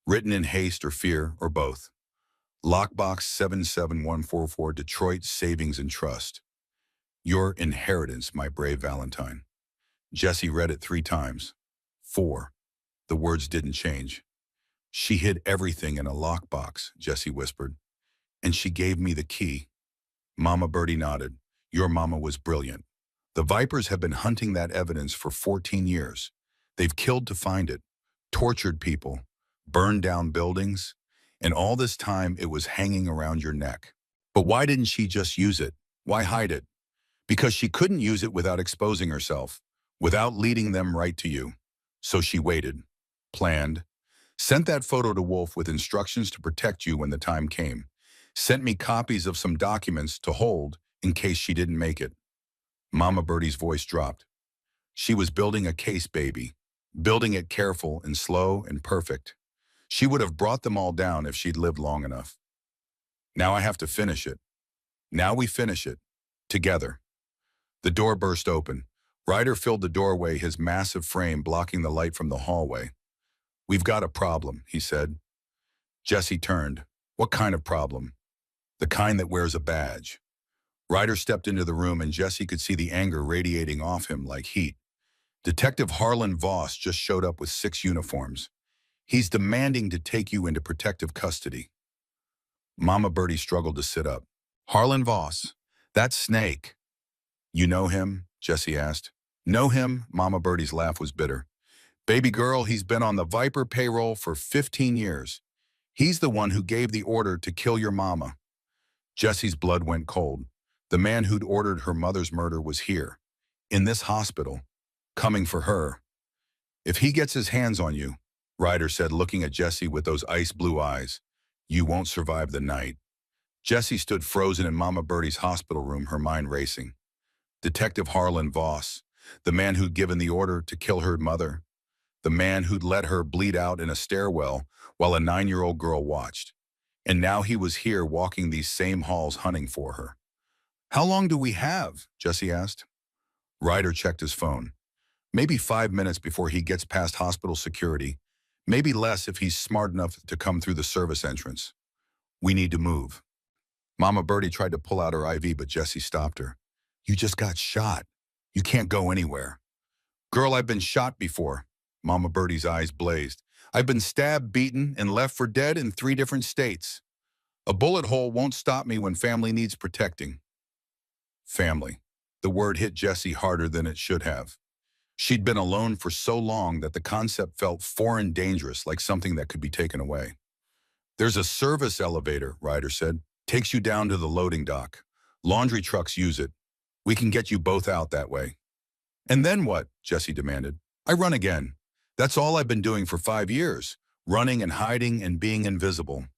written in haste or fear or both. Lockbox 77144, Detroit Savings and Trust. Your inheritance, my brave Valentine. Jesse read it 3 times. 4. The words didn't change. She hid everything in a lockbox, Jesse whispered. And she gave me the key. Mama Birdie nodded. Your mama was brilliant. The Vipers have been hunting that evidence for 14 years. They've killed to find it, tortured people, burned down buildings, and all this time it was hanging around your neck. But why didn't she just use it? Why hide it? Because she couldn't use it without exposing herself, without leading them right to you. So she waited, planned, sent that photo to Wolf with instructions to protect you when the time came, sent me copies of some documents to hold in case she didn't make it. Mama Birdie's voice dropped. She was building a case, baby, building it careful and slow and perfect. She would have brought them all down if she'd lived long enough. Now I have to finish it. Now we finish it. Together. The door burst open. Ryder filled the doorway, his massive frame blocking the light from the hallway. "We've got a problem," he said. Jesse turned. "What kind of problem?" "The kind that wears a badge." Ryder stepped into the room and Jesse could see the anger radiating off him like heat. "Detective Harlan Voss just showed up with 6 uniforms. He's demanding to take you into protective custody." Mama Birdie struggled to sit up. "Harlan Voss? That snake." "You know him?" Jesse asked. "Know him?" Mama Birdie's laugh was bitter. "Baby girl, he's been on the Viper payroll for 15 years. He's the one who gave the order to kill your mama." Jesse's blood went cold. The man who'd ordered her mother's murder was here, in this hospital, coming for her. "If he gets his hands on you," Ryder said, looking at Jesse with those ice blue eyes, "you won't survive the night." Jesse stood frozen in Mama Birdie's hospital room, her mind racing. Detective Harlan Voss, the man who'd given the order to kill her mother, the man who'd let her bleed out in a stairwell while a 9-year-old girl watched. And now he was here walking these same halls hunting for her. "How long do we have?" Jesse asked. Ryder checked his phone. "Maybe 5 minutes before he gets past hospital security. Maybe less if he's smart enough to come through the service entrance. We need to move." Mama Birdie tried to pull out her IV, but Jesse stopped her. "You just got shot. You can't go anywhere." "Girl, I've been shot before." Mama Birdie's eyes blazed. "I've been stabbed, beaten, and left for dead in 3 different states. A bullet hole won't stop me when family needs protecting." Family. The word hit Jesse harder than it should have. She'd been alone for so long that the concept felt foreign, dangerous, like something that could be taken away. "There's a service elevator," Ryder said. "Takes you down to the loading dock. Laundry trucks use it. We can get you both out that way." "And then what?" Jesse demanded. "I run again. That's all I've been doing for 5 years, running and hiding and being invisible."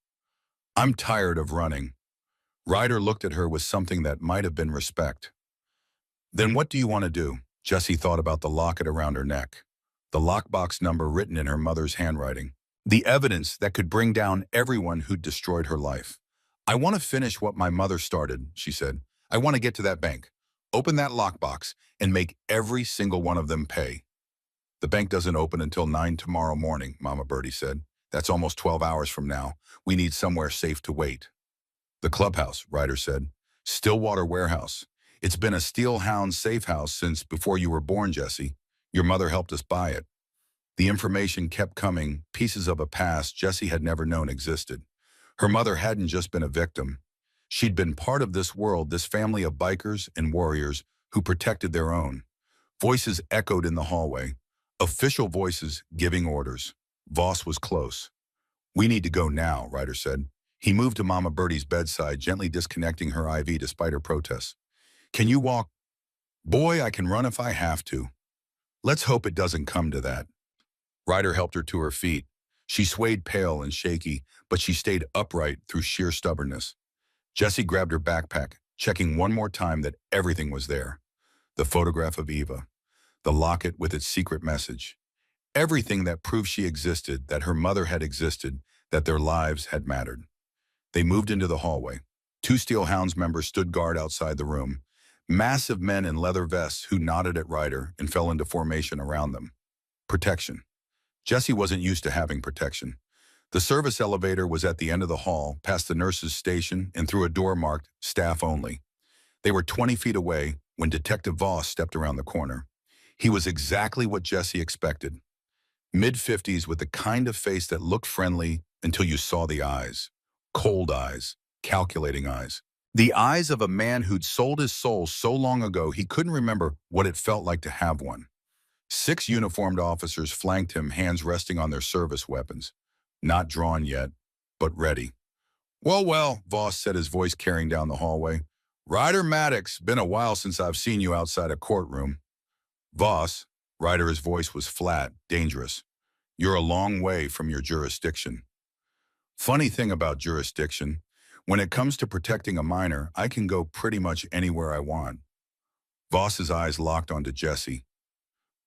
"I'm tired of running." Ryder looked at her with something that might have been respect. "Then what do you want to do?" Jesse thought about the locket around her neck, the lockbox number written in her mother's handwriting, the evidence that could bring down everyone who'd destroyed her life. "I want to finish what my mother started," she said. "I want to get to that bank, open that lockbox, and make every single one of them pay." "The bank doesn't open until 9 tomorrow morning," Mama Birdie said. "That's almost 12 hours from now. We need somewhere safe to wait." "The clubhouse," Ryder said. "Stillwater Warehouse. It's been a Steelhound safe house since before you were born, Jesse. Your mother helped us buy it." The information kept coming, pieces of a past Jesse had never known existed. Her mother hadn't just been a victim. She'd been part of this world, this family of bikers and warriors who protected their own. Voices echoed in the hallway. Official voices giving orders. Voss was close. "We need to go now," Ryder said. He moved to Mama Birdie's bedside, gently disconnecting her IV despite her protests. "Can you walk?" "Boy, I can run if I have to." "Let's hope it doesn't come to that." Ryder helped her to her feet. She swayed pale and shaky, but she stayed upright through sheer stubbornness. Jesse grabbed her backpack, checking one more time that everything was there. The photograph of Eva, the locket with its secret message. Everything that proved she existed, that her mother had existed, that their lives had mattered. They moved into the hallway. 2 Steelhounds members stood guard outside the room. Massive men in leather vests who nodded at Ryder and fell into formation around them. Protection. Jesse wasn't used to having protection. The service elevator was at the end of the hall, past the nurse's station and through a door marked staff only. They were 20 feet away when Detective Voss stepped around the corner. He was exactly what Jesse expected. Mid-50s with the kind of face that looked friendly until you saw the eyes. Cold eyes, calculating eyes. The eyes of a man who'd sold his soul so long ago he couldn't remember what it felt like to have one. 6 uniformed officers flanked him, hands resting on their service weapons. Not drawn yet, but ready. "Well, well," Voss said, his voice carrying down the hallway. "Ryder Maddox, been a while since I've seen you outside a courtroom." "Voss," Ryder's voice was flat, dangerous. "You're a long way from your jurisdiction." Funny thing about jurisdiction, when it comes to protecting a minor, I can go pretty much anywhere I want. Voss's eyes locked onto Jesse.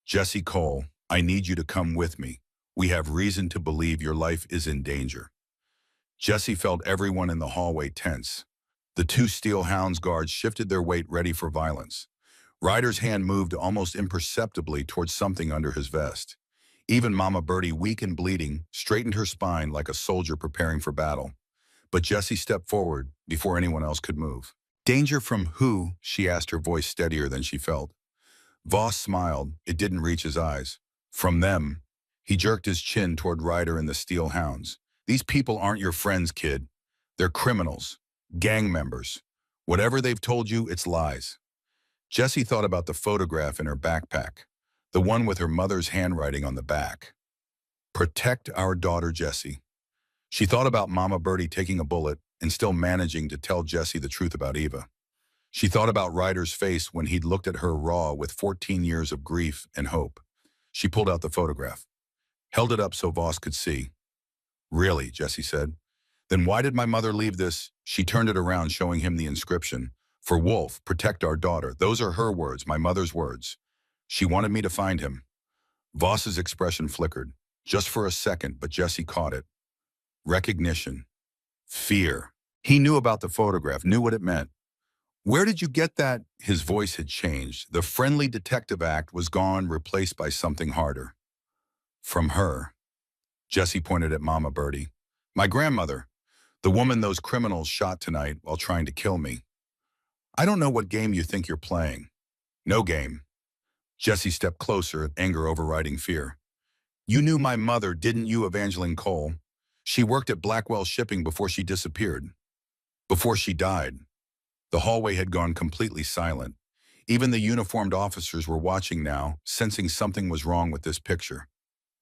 "Jesse Cole, I need you to come with me. We have reason to believe your life is in danger." Jesse felt everyone in the hallway tense. The two steel hounds guards shifted their weight ready for violence. Ryder's hand moved almost imperceptibly towards something under his vest. Even Mama Birdie, weak and bleeding, straightened her spine like a soldier preparing for battle. But Jessie stepped forward before anyone else could move. "Danger from who?" she asked, her voice steadier than she felt. Voss smiled. It didn't reach his eyes. "From them." He jerked his chin toward Ryder and the steel hounds. "These people aren't your friends, kid. They're criminals. Gang members. Whatever they've told you, it's lies." Jessie thought about the photograph in her backpack, the one with her mother's handwriting on the back. "Protect our daughter, Jessie." She thought about Mama Birdie taking a bullet and still managing to tell Jessie the truth about Eva. She thought about Ryder's face when he'd looked at her raw with 14 years of grief and hope. She pulled out the photograph, held it up so Voss could see. "Really?" Jessie said. "Then why did my mother leave this?" She turned it around, showing him the inscription. "For Wolf, protect our daughter." Those are her words, my mother's words. She wanted me to find him. Voss's expression flickered, just for a second, but Jessie caught it. Recognition. Fear. He knew about the photograph, knew what it meant. "Where did you get that?" His voice had changed. The friendly detective act was gone, replaced by something harder. "From her." Jessie pointed at Mama Birdie. "My grandmother. The woman those criminals shot tonight while trying to kill me." "I don't know what game you think you're playing." "No game." Jessie stepped closer, anger overriding fear. "You knew my mother, didn't you, Evangeline Cole? She worked at Blackwell Shipping before she disappeared. Before she died." The hallway had gone completely silent. Even the uniformed officers were watching now, sensing something was wrong with this picture.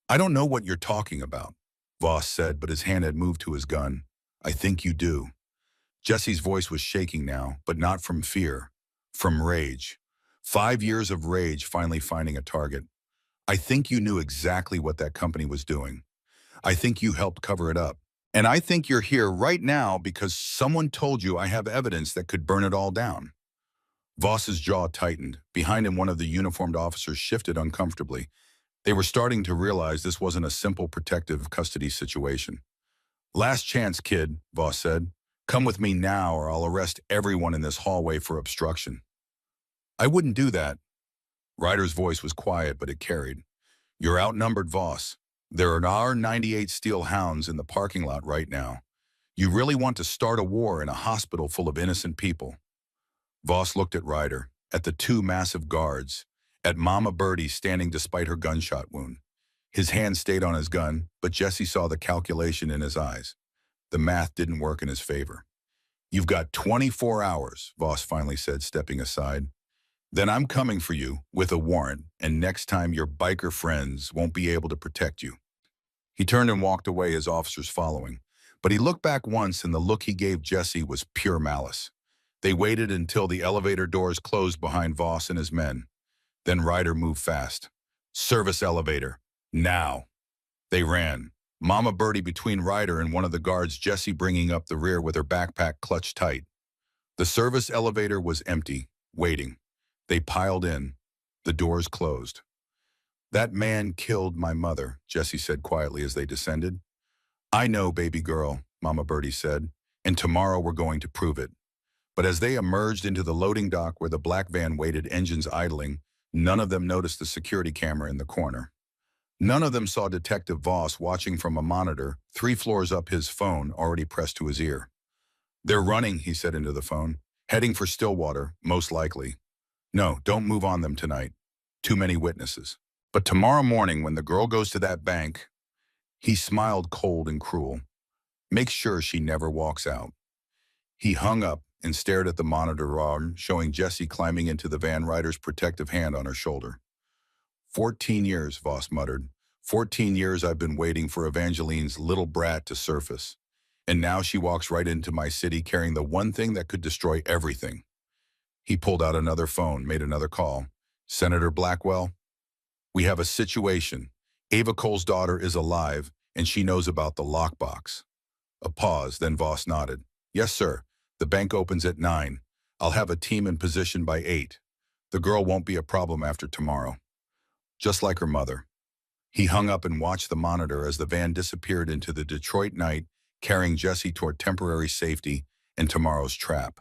"I don't know what you're talking about," Voss said, but his hand had moved to his gun. "I think you do." Jessie's voice was shaking now, but not from fear, from rage. 5 years of rage finally finding a target. "I think you knew exactly what that company was doing. I think you helped cover it up. And I think you're here right now because someone told you I have evidence that could burn it all down." Voss's jaw tightened. Behind him, one of the uniformed officers shifted uncomfortably. They were starting to realize this wasn't a simple protective custody situation. "Last chance, kid," Voss said. "Come with me now or I'll arrest everyone in this hallway for obstruction." "I wouldn't do that." Ryder's voice was quiet, but it carried. "You're outnumbered, Voss. There are 98 steel hounds in the parking lot right now. You really want to start a war in a hospital full of innocent people?" Voss looked at Ryder, at the two massive guards, at Mama Birdie standing despite her gunshot wound. His hand stayed on his gun, but Jessie saw the calculation in his eyes. The math didn't work in his favor. "You've got 24 hours, Voss finally said, stepping aside. "Then I'm coming for you with a warrant, and next time your biker friends won't be able to protect you." He turned and walked away, his officers following. But he looked back once, and the look he gave Jessie was pure malice. They waited until the elevator doors closed behind Voss and his men. Then Ryder moved fast. "Service elevator. Now." They ran. Mama Birdie between Ryder and one of the guards, Jessie bringing up the rear with her backpack clutched tight. The service elevator was empty, waiting. They piled in. The doors closed. "That man killed my mother," Jessie said quietly as they descended. "I know, baby girl," Mama Birdie said, "and tomorrow we're going to prove it." But as they emerged into the loading dock where the black van waited, engines idling, none of them noticed the security camera in the corner. None of them saw Detective Voss watching from a monitor 3 floors up, his phone already pressed to his ear. "They're running," he said into the phone. "Heading for Stillwater, most likely. No, don't move on them tonight. Too many witnesses. But tomorrow morning when the girl goes to that bank," he smiled cold and cruel, "make sure she never walks out." He hung up and stared at the monitor arm, showing Jessie climbing into the van, Ryder's protective hand on her shoulder. 14 years, Voss muttered. 14 years I've been waiting for Evangeline's little brat to surface. And now she walks right into my city carrying the one thing that could destroy everything." He pulled out another phone, made another call. "Senator Blackwell? We have a situation. Ava Cole's daughter is alive, and she knows about the lockbox." A pause, then Voss nodded. "Yes, sir. The bank opens at 9. I'll have a team in position by 8. The girl won't be a problem after tomorrow. Just like her mother." He hung up and watched the monitor as the van disappeared into the Detroit night, carrying Jessie toward temporary safety and tomorrow's trap.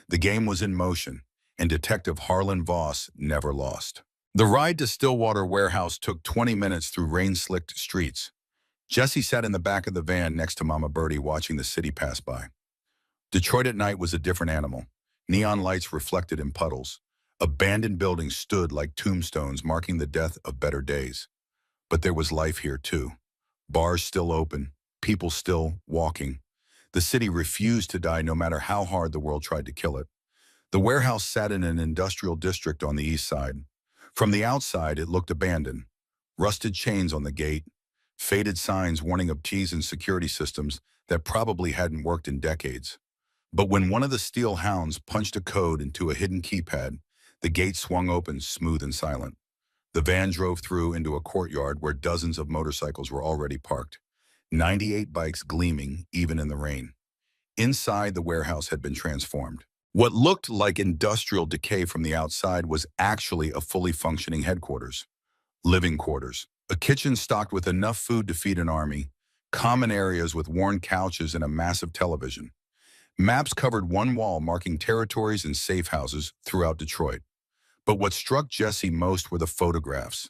The game was in motion, and Detective Harlan Voss never lost. The ride to Stillwater Warehouse took 20 minutes through rain-slicked streets. Jesse sat in the back of the van next to Mama Birdie watching the city pass by. Detroit at night was a different animal. Neon lights reflected in puddles. Abandoned buildings stood like tombstones marking the death of better days. But there was life here too. Bars still open, people still walking. The city refused to die no matter how hard the world tried to kill it. The warehouse sat in an industrial district on the east side. From the outside, it looked abandoned. Rusted chains on the gate, faded signs warning of keys and security systems that probably hadn't worked in decades. But when one of the steel hounds punched a code into a hidden keypad, the gate swung open, smooth and silent. The van drove through into a courtyard where dozens of motorcycles were already parked, 98 bikes gleaming even in the rain. Inside, the warehouse had been transformed. What looked like industrial decay from the outside was actually a fully functioning headquarters. Living quarters, a kitchen stocked with enough food to feed an army, common areas with worn couches and a massive television. Maps covered one wall marking territories and safe houses throughout Detroit. But what struck Jessie most were the photographs.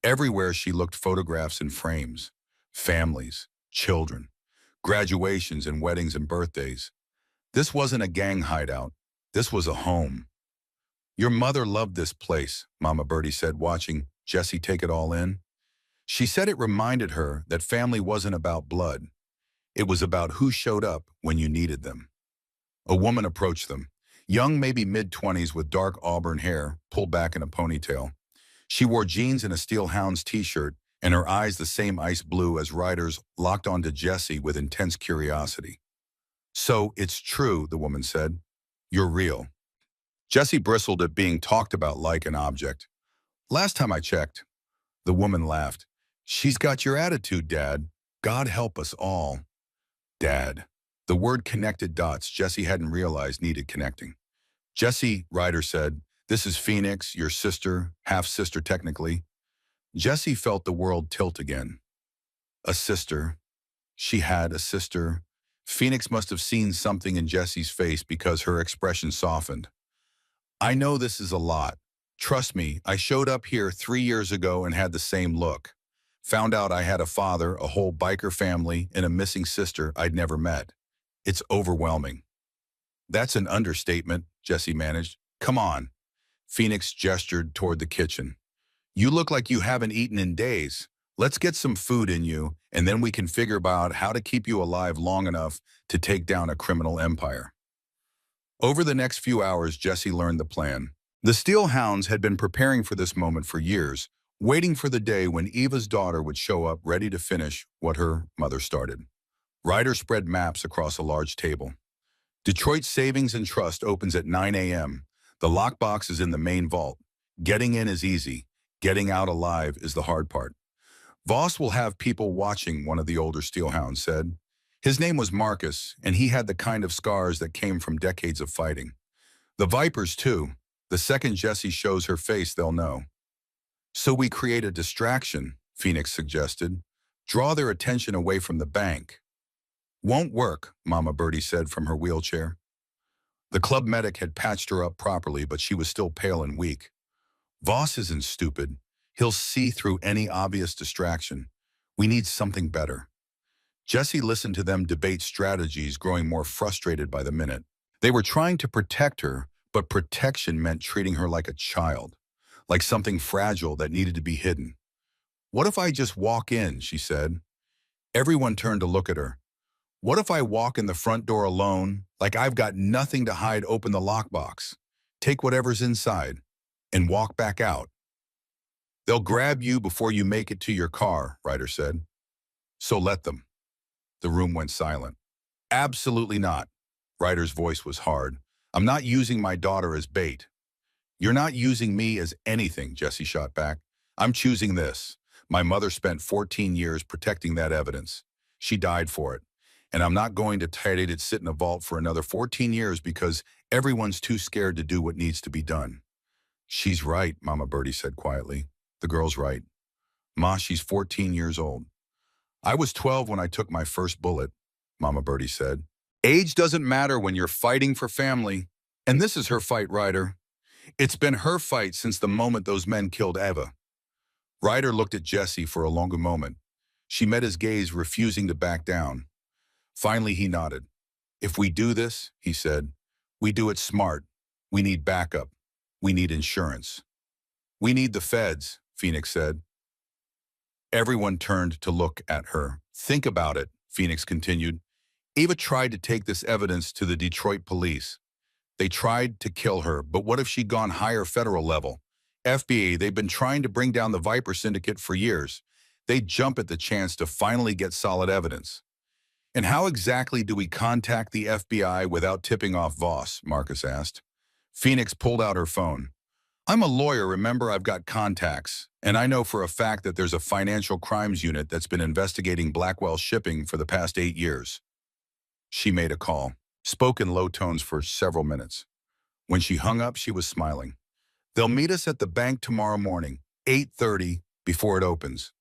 Everywhere she looked, photographs in frames. Families, children, graduations and weddings and birthdays. This wasn't a gang hideout. This was a home. Your mother loved this place, Mama Birdie said, watching Jessie take it all in. She said it reminded her that family wasn't about blood. It was about who showed up when you needed them. A woman approached them, young, maybe mid-20s, with dark auburn hair pulled back in a ponytail. She wore jeans and a Steel Hounds t-shirt, and her eyes the same ice blue as Ryder's locked onto Jessie with intense curiosity. "So, it's true," the woman said. "You're real." Jessie bristled at being talked about like an object. "Last time I checked." The woman laughed. "She's got your attitude, Dad. God help us all." Dad. The word connected dots Jessie hadn't realized needed connecting. "Jessie," Ryder said, "this is Phoenix, your sister, half-sister technically." Jessie felt the world tilt again. A sister. She had a sister. Phoenix must have seen something in Jessie's face because her expression softened. "I know this is a lot. Trust me, I showed up here 3 years ago and had the same look. Found out I had a father, a whole biker family, and a missing sister I'd never met. It's overwhelming." "That's an understatement," Jessie managed. "Come on." Phoenix gestured toward the kitchen. "You look like you haven't eaten in days. Let's get some food in you, and then we can figure out how to keep you alive long enough to take down a criminal empire." Over the next few hours, Jessie learned the plan. The Steel Hounds had been preparing for this moment for years, waiting for the day when Eva's daughter would show up ready to finish what her mother started. Ryder spread maps across a large table. "Detroit Savings and Trust opens at 9 a.m. The lockbox is in the main vault. Getting in is easy. Getting out alive is the hard part. Voss will have people watching," one of the older Steelhounds said. His name was Marcus, and he had the kind of scars that came from decades of fighting. "The Vipers, too. The second Jessie shows her face, they'll know." "So we create a distraction," Phoenix suggested. "Draw their attention away from the bank." "Won't work," Mama Birdie said from her wheelchair. The club medic had patched her up properly, but she was still pale and weak. "Voss isn't stupid. He'll see through any obvious distraction. We need something better." Jessie listened to them debate strategies, growing more frustrated by the minute. They were trying to protect her, but protection meant treating her like a child, like something fragile that needed to be hidden. "What if I just walk in?" she said. Everyone turned to look at her. "What if I walk in the front door alone, like I've got nothing to hide, open the lockbox, take whatever's inside, and walk back out?" "They'll grab you before you make it to your car," Ryder said. "So let them." The room went silent. "Absolutely not." Ryder's voice was hard. "I'm not using my daughter as bait." "You're not using me as anything," Jessie shot back. "I'm choosing this. My mother spent 14 years protecting that evidence. She died for it. And I'm not going to let it sit in a vault for another 14 years because everyone's too scared to do what needs to be done." "She's right," Mama Birdie said quietly. "The girl's right. Ma, she's 14 years old." "I was 12 when I took my first bullet," Mama Birdie said. Age doesn't matter when you're fighting for family. And this is her fight, Ryder. It's been her fight since the moment those men killed Eva. Ryder looked at Jesse for a longer moment. She met his gaze, refusing to back down. Finally, he nodded. If we do this, he said, we do it smart. We need backup. We need insurance. We need the feds, Phoenix said. Everyone turned to look at her. Think about it, Phoenix continued. Eva tried to take this evidence to the Detroit police. They tried to kill her, but what if she'd gone higher federal level? FBI, they've been trying to bring down the Viper Syndicate for years. They'd jump at the chance to finally get solid evidence. And how exactly do we contact the FBI without tipping off Voss? Marcus asked. Phoenix pulled out her phone. I'm a lawyer, remember, I've got contacts, and I know for a fact that there's a financial crimes unit that's been investigating Blackwell shipping for the past 8 years. She made a call, spoke in low tones for several minutes. When she hung up, she was smiling. They'll meet us at the bank tomorrow morning, 8:30, before it opens.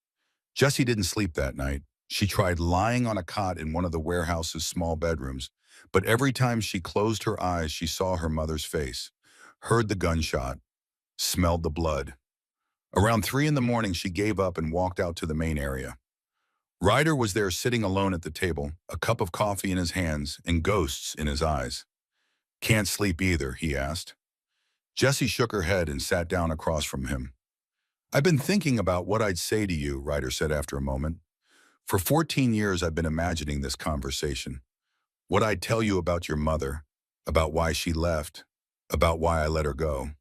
Jessie didn't sleep that night. She tried lying on a cot in one of the warehouse's small bedrooms, but every time she closed her eyes, she saw her mother's face, heard the gunshot, smelled the blood. Around 3 in the morning, she gave up and walked out to the main area. Ryder was there sitting alone at the table, a cup of coffee in his hands and ghosts in his eyes. Can't sleep either, he asked. Jessie shook her head and sat down across from him. I've been thinking about what I'd say to you, Ryder said after a moment. For 14 years, I've been imagining this conversation. What I'd tell you about your mother, about why she left, about why I let her go.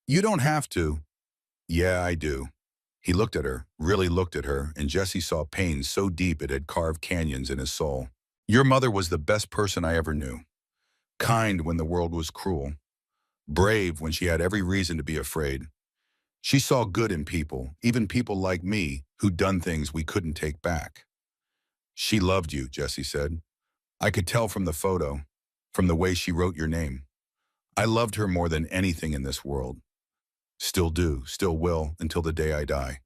You don't have to. Yeah, I do. He looked at her, really looked at her, and Jessie saw pain so deep it had carved canyons in his soul. Your mother was the best person I ever knew. Kind when the world was cruel. Brave when she had every reason to be afraid. She saw good in people, even people like me, who'd done things we couldn't take back. She loved you, Jessie said. I could tell from the photo, from the way she wrote your name. I loved her more than anything in this world. Still do, still will, until the day I die.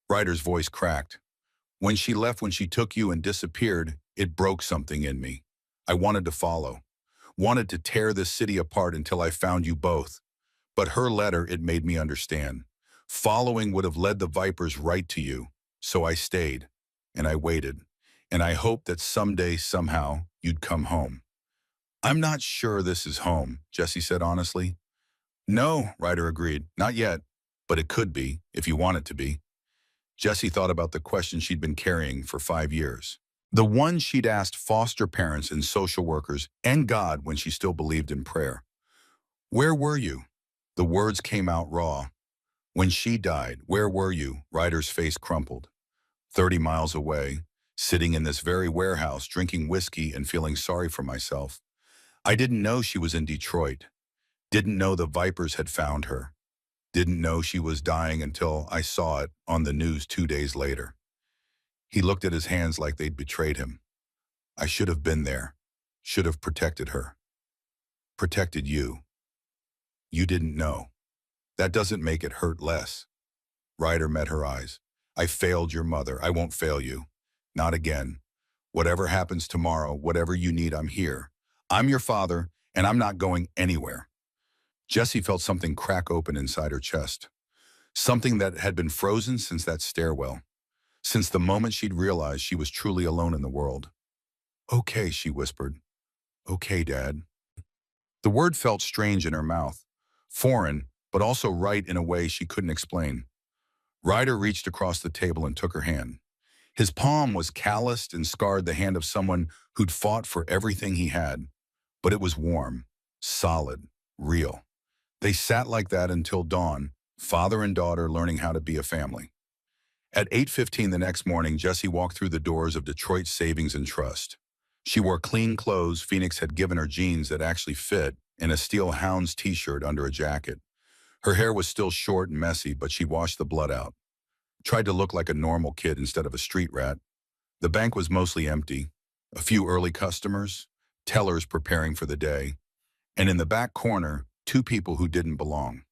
Ryder's voice cracked. When she left, when she took you and disappeared, it broke something in me. I wanted to follow. Wanted to tear this city apart until I found you both. But her letter, it made me understand. Following would have led the Vipers right to you. So I stayed, and I waited, and I hoped that someday, somehow, you'd come home. I'm not sure this is home, Jessie said honestly. No, Ryder agreed, not yet, but it could be, if you want it to be. Jessie thought about the question she'd been carrying for 5 years. The one she'd asked foster parents and social workers and God when she still believed in prayer. Where were you? The words came out raw. When she died, where were you? Ryder's face crumpled. 30 miles away, sitting in this very warehouse, drinking whiskey and feeling sorry for myself. I didn't know she was in Detroit. Didn't know the Vipers had found her. Didn't know she was dying until I saw it on the news 2 days later. He looked at his hands like they'd betrayed him. I should have been there. Should have protected her. Protected you. You didn't know. That doesn't make it hurt less. Ryder met her eyes. I failed your mother. I won't fail you. Not again. Whatever happens tomorrow, whatever you need, I'm here. I'm your father, and I'm not going anywhere. Jessie felt something crack open inside her chest. Something that had been frozen since that stairwell. Since the moment she'd realized she was truly alone in the world. Okay, she whispered. Okay, Dad. The word felt strange in her mouth. Foreign, but also right in a way she couldn't explain. Ryder reached across the table and took her hand. His palm was calloused and scarred, the hand of someone who'd fought for everything he had. But it was warm, solid, real. They sat like that until dawn, father and daughter learning how to be a family. At 8:15 the next morning, Jessie walked through the doors of Detroit Savings and Trust. She wore clean clothes Phoenix had given her, jeans that actually fit, and a Steel Hounds t-shirt under a jacket. Her hair was still short and messy, but she washed the blood out. Tried to look like a normal kid instead of a street rat. The bank was mostly empty. A few early customers, tellers preparing for the day. And in the back corner, 2 people who didn't belong.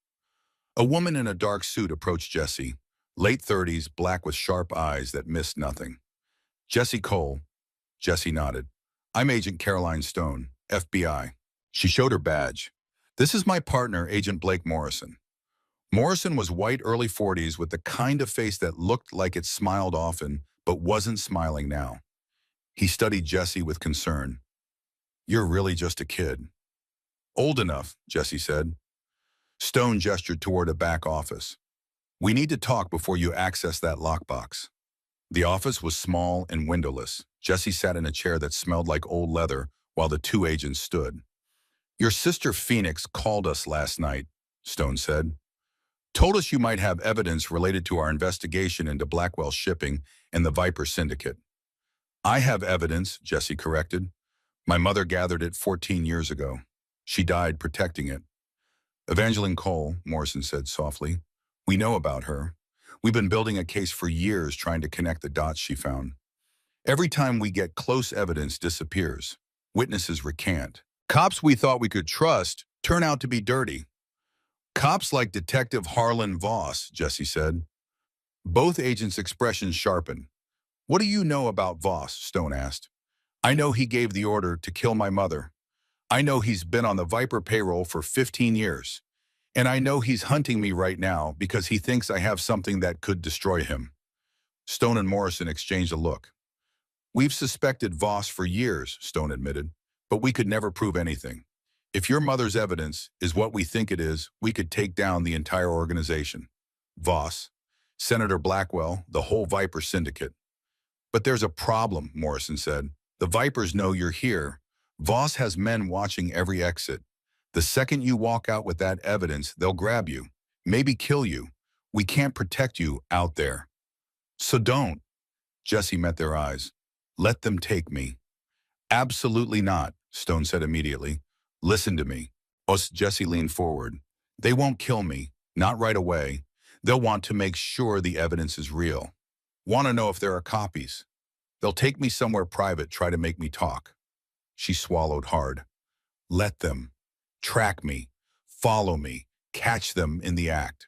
A woman in a dark suit approached Jessie, late 30s, black with sharp eyes that missed nothing. Jessie Cole. Jessie nodded. I'm Agent Caroline Stone, FBI. She showed her badge. This is my partner, Agent Blake Morrison. Morrison was white, early 40s, with the kind of face that looked like it smiled often, but wasn't smiling now. He studied Jesse with concern. You're really just a kid. Old enough, Jesse said. Stone gestured toward a back office. We need to talk before you access that lockbox. The office was small and windowless. Jesse sat in a chair that smelled like old leather while the two agents stood. Your sister Phoenix called us last night, Stone said. Told us you might have evidence related to our investigation into Blackwell Shipping and the Viper Syndicate. I have evidence, Jesse corrected. My mother gathered it 14 years ago. She died protecting it. Evangeline Cole, Morrison said softly. We know about her. We've been building a case for years trying to connect the dots she found. Every time we get close evidence disappears. Witnesses recant. Cops we thought we could trust turn out to be dirty. Cops like Detective Harlan Voss, Jesse said. Both agents' expressions sharpened. What do you know about Voss? Stone asked. I know he gave the order to kill my mother. I know he's been on the Viper payroll for 15 years. And I know he's hunting me right now because he thinks I have something that could destroy him. Stone and Morrison exchanged a look. We've suspected Voss for years, Stone admitted, but we could never prove anything. If your mother's evidence is what we think it is, we could take down the entire organization. Voss, Senator Blackwell, the whole Viper syndicate. But there's a problem, Morrison said. The Vipers know you're here. Voss has men watching every exit. The second you walk out with that evidence, they'll grab you, maybe kill you. We can't protect you out there. So don't. Jesse met their eyes. Let them take me. Absolutely not, Stone said immediately. Listen to me. Jesse leaned forward. They won't kill me, not right away. They'll want to make sure the evidence is real. Want to know if there are copies. They'll take me somewhere private, try to make me talk. She swallowed hard. Let them. Track me. Follow me. Catch them in the act.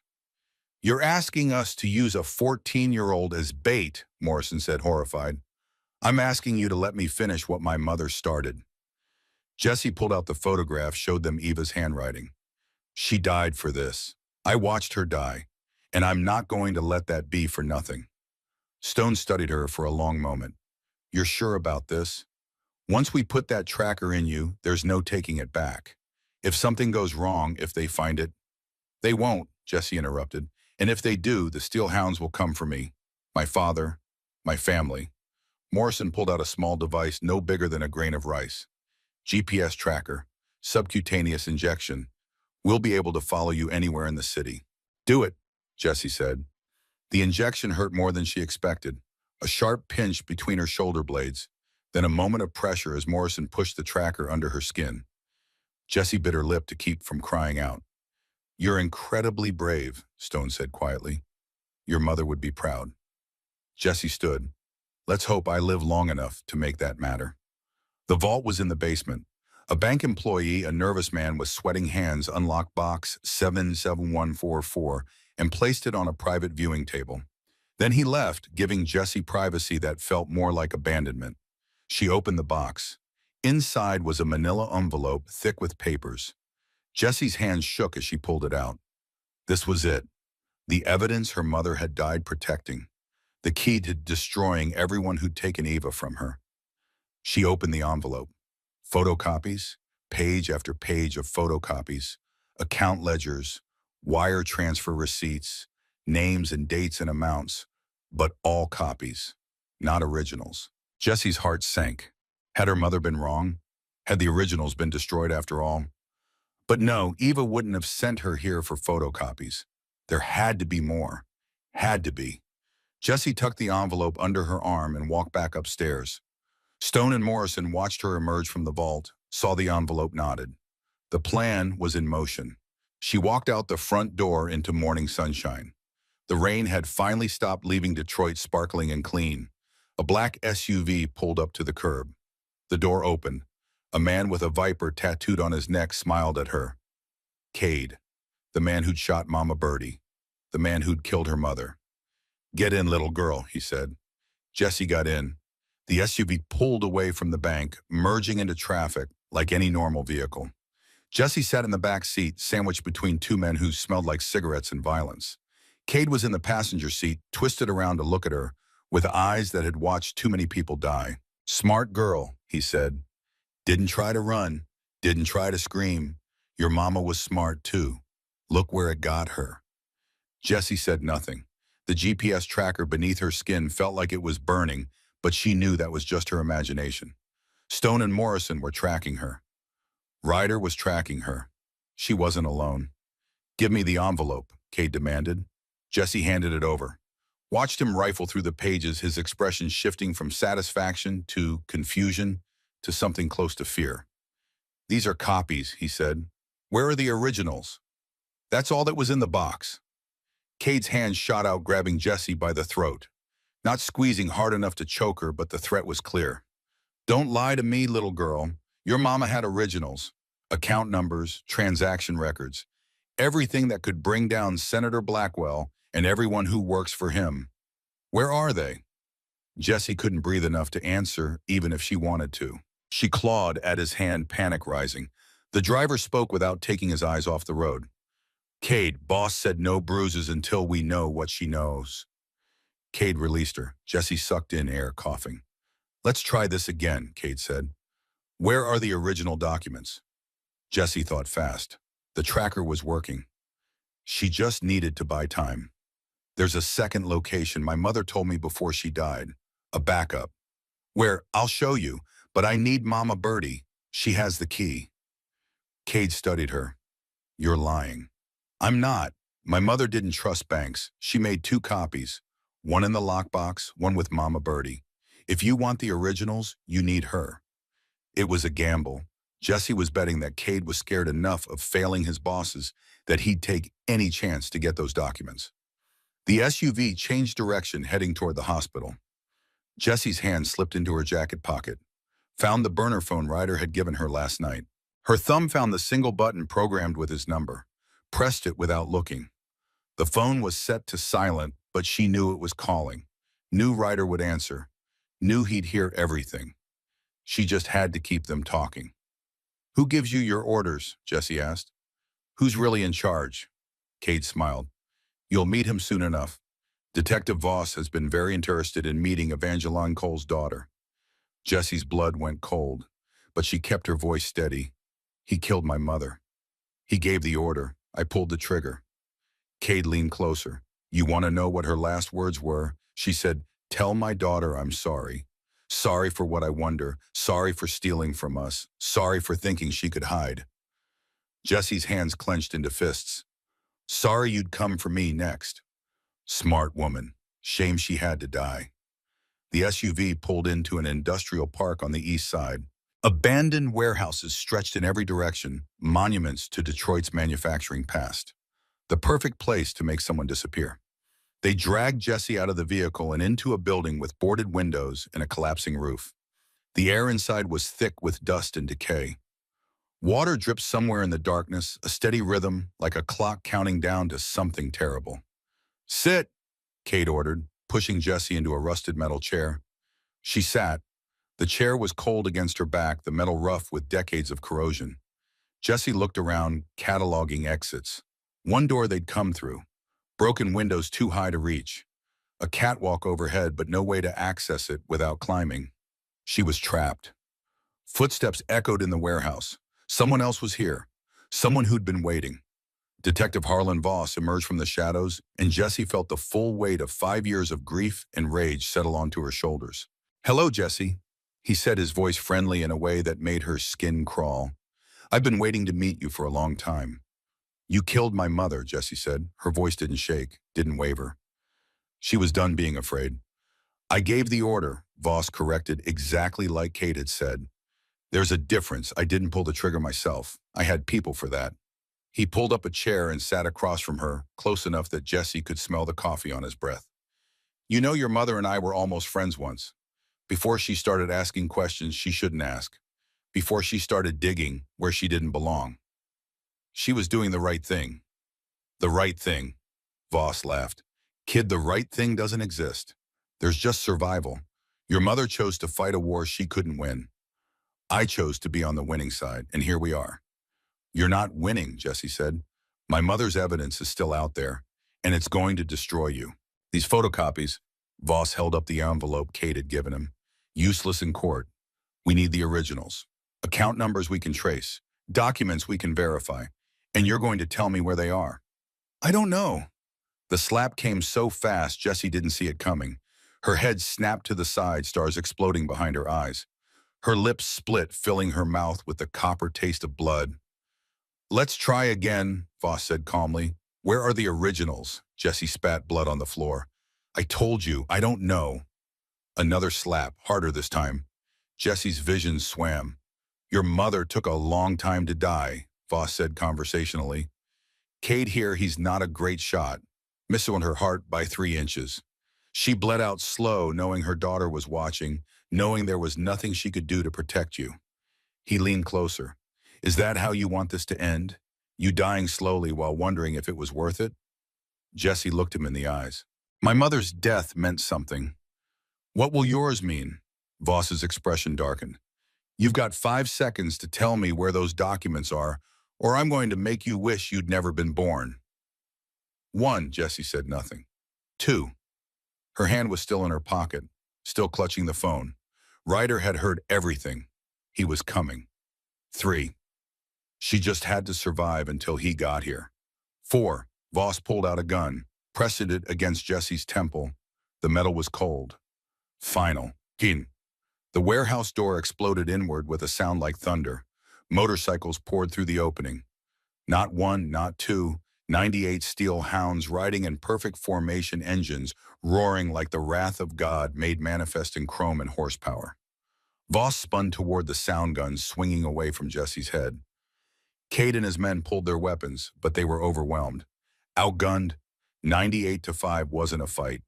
You're asking us to use a 14-year-old as bait, Morrison said, horrified. I'm asking you to let me finish what my mother started. Jesse pulled out the photograph, showed them Eva's handwriting. She died for this. I watched her die, and I'm not going to let that be for nothing. Stone studied her for a long moment. You're sure about this? Once we put that tracker in you, there's no taking it back. If something goes wrong, if they find it, they won't, Jesse interrupted. And if they do, the Steel Hounds will come for me, my father, my family. Morrison pulled out a small device no bigger than a grain of rice. GPS tracker, subcutaneous injection. We'll be able to follow you anywhere in the city. Do it, Jesse said. The injection hurt more than she expected. A sharp pinch between her shoulder blades, then a moment of pressure as Morrison pushed the tracker under her skin. Jesse bit her lip to keep from crying out. You're incredibly brave, Stone said quietly. Your mother would be proud. Jesse stood. Let's hope I live long enough to make that matter. The vault was in the basement. A bank employee, a nervous man with sweating hands, unlocked box 77144 and placed it on a private viewing table. Then he left, giving Jesse privacy that felt more like abandonment. She opened the box. Inside was a manila envelope thick with papers. Jesse's hands shook as she pulled it out. This was it. The evidence her mother had died protecting. The key to destroying everyone who'd taken Eva from her. She opened the envelope. Photocopies, page after page of photocopies, account ledgers, wire transfer receipts, names and dates and amounts, but all copies, not originals. Jesse's heart sank. Had her mother been wrong? Had the originals been destroyed after all? But no, Eva wouldn't have sent her here for photocopies. There had to be more. Had to be. Jesse tucked the envelope under her arm and walked back upstairs. Stone and Morrison watched her emerge from the vault, saw the envelope, nodded. The plan was in motion. She walked out the front door into morning sunshine. The rain had finally stopped, leaving Detroit sparkling and clean. A black SUV pulled up to the curb. The door opened. A man with a Viper tattooed on his neck smiled at her. Cade, the man who'd shot Mama Birdie, the man who'd killed her mother. Get in, little girl, he said. Jessie got in. The SUV pulled away from the bank, merging into traffic like any normal vehicle. Jesse sat in the back seat, sandwiched between two men who smelled like cigarettes and violence. Cade was in the passenger seat, twisted around to look at her, with eyes that had watched too many people die. "Smart girl," he said. "Didn't try to run. Didn't try to scream. Your mama was smart too. Look where it got her." Jessie said nothing. The GPS tracker beneath her skin felt like it was burning, but she knew that was just her imagination. Stone and Morrison were tracking her. Ryder was tracking her. She wasn't alone. "Give me the envelope," Cade demanded. Jesse handed it over. Watched him rifle through the pages, his expression shifting from satisfaction to confusion to something close to fear. "These are copies," he said. "Where are the originals?" "That's all that was in the box." Cade's hand shot out, grabbing Jessie by the throat. Not squeezing hard enough to choke her, but the threat was clear. "Don't lie to me, little girl. Your mama had originals. Account numbers, transaction records. Everything that could bring down Senator Blackwell and everyone who works for him. Where are they?" Jessie couldn't breathe enough to answer, even if she wanted to. She clawed at his hand, panic rising. The driver spoke without taking his eyes off the road. "Cade, boss said no bruises until we know what she knows." Cade released her. Jessie sucked in air, coughing. "Let's try this again," Cade said. "Where are the original documents?" Jessie thought fast. The tracker was working. She just needed to buy time. "There's a second location my mother told me before she died. A backup. Where? I'll show you, but I need Mama Birdie. She has the key." Cade studied her. "You're lying." "I'm not. My mother didn't trust banks. She made 2 copies. One in the lockbox, one with Mama Birdie. If you want the originals, you need her." It was a gamble. Jessie was betting that Cade was scared enough of failing his bosses that he'd take any chance to get those documents. The SUV changed direction, heading toward the hospital. Jessie's hand slipped into her jacket pocket, found the burner phone Ryder had given her last night. Her thumb found the single button programmed with his number, pressed it without looking. The phone was set to silent, but she knew it was calling. Knew Ryder would answer. Knew he'd hear everything. She just had to keep them talking. "Who gives you your orders?" Jessie asked. "Who's really in charge?" Cade smiled. "You'll meet him soon enough. Detective Voss has been very interested in meeting Evangeline Cole's daughter." Jessie's blood went cold, but she kept her voice steady. "He killed my mother. He gave the order. I pulled the trigger." Cade leaned closer. "You want to know what her last words were?" She said, "Tell my daughter I'm sorry. Sorry for what I wonder. Sorry for stealing from us. Sorry for thinking she could hide." Jessie's hands clenched into fists. "Sorry you'd come for me next." Smart woman. Shame she had to die. The SUV pulled into an industrial park on the east side. Abandoned warehouses stretched in every direction, monuments to Detroit's manufacturing past. The perfect place to make someone disappear. They dragged Jessie out of the vehicle and into a building with boarded windows and a collapsing roof. The air inside was thick with dust and decay. Water dripped somewhere in the darkness, a steady rhythm, like a clock counting down to something terrible. "Sit," Cade ordered, pushing Jessie into a rusted metal chair. She sat. The chair was cold against her back, the metal rough with decades of corrosion. Jessie looked around, cataloging exits. One door they'd come through. Broken windows too high to reach. A catwalk overhead, but no way to access it without climbing. She was trapped. Footsteps echoed in the warehouse. Someone else was here. Someone who'd been waiting. Detective Harlan Voss emerged from the shadows, and Jessie felt the full weight of 5 years of grief and rage settle onto her shoulders. "Hello, Jessie," he said, his voice friendly in a way that made her skin crawl. "I've been waiting to meet you for a long time." "You killed my mother," Jessie said. Her voice didn't shake, didn't waver. She was done being afraid. "I gave the order," Voss corrected, exactly like Kate had said. "There's a difference. I didn't pull the trigger myself. I had people for that." He pulled up a chair and sat across from her, close enough that Jessie could smell the coffee on his breath. "You know, your mother and I were almost friends once. Before she started asking questions she shouldn't ask. Before she started digging where she didn't belong. She was doing the right thing." "The right thing," Voss laughed. "Kid, the right thing doesn't exist. There's just survival. Your mother chose to fight a war she couldn't win. I chose to be on the winning side, and here we are. You're not winning, Jesse said. My mother's evidence is still out there, and it's going to destroy you. These photocopies, Voss held up the envelope Kate had given him. Useless in court. We need the originals. Account numbers we can trace. Documents we can verify. And you're going to tell me where they are. I don't know. The slap came so fast Jessie didn't see it coming. Her head snapped to the side, stars exploding behind her eyes. Her lips split, filling her mouth with the copper taste of blood. Let's try again, Voss said calmly. Where are the originals? Jessie spat blood on the floor. I told you, I don't know. Another slap, harder this time. Jessie's vision swam. Your mother took a long time to die, Voss said conversationally. Kate here, he's not a great shot. Missing her heart by 3 inches. She bled out slow, knowing her daughter was watching, knowing there was nothing she could do to protect you. He leaned closer. Is that how you want this to end? You dying slowly while wondering if it was worth it? Jessie looked him in the eyes. My mother's death meant something. What will yours mean? Voss's expression darkened. You've got 5 seconds to tell me where those documents are, or I'm going to make you wish you'd never been born. 1, Jessie said nothing. 2. Her hand was still in her pocket, still clutching the phone. Ryder had heard everything. He was coming. 3. She just had to survive until he got here. 4. Voss pulled out a gun, pressed it against Jessie's temple. The metal was cold. Final. Kin. The warehouse door exploded inward with a sound like thunder. Motorcycles poured through the opening. Not 1, not 2, 98 steel hounds riding in perfect formation, engines roaring like the wrath of God made manifest in chrome and horsepower. Voss spun toward the sound guns swinging away from Jesse's head. Cade and his men pulled their weapons, but they were overwhelmed. Outgunned, 98-5 wasn't a fight.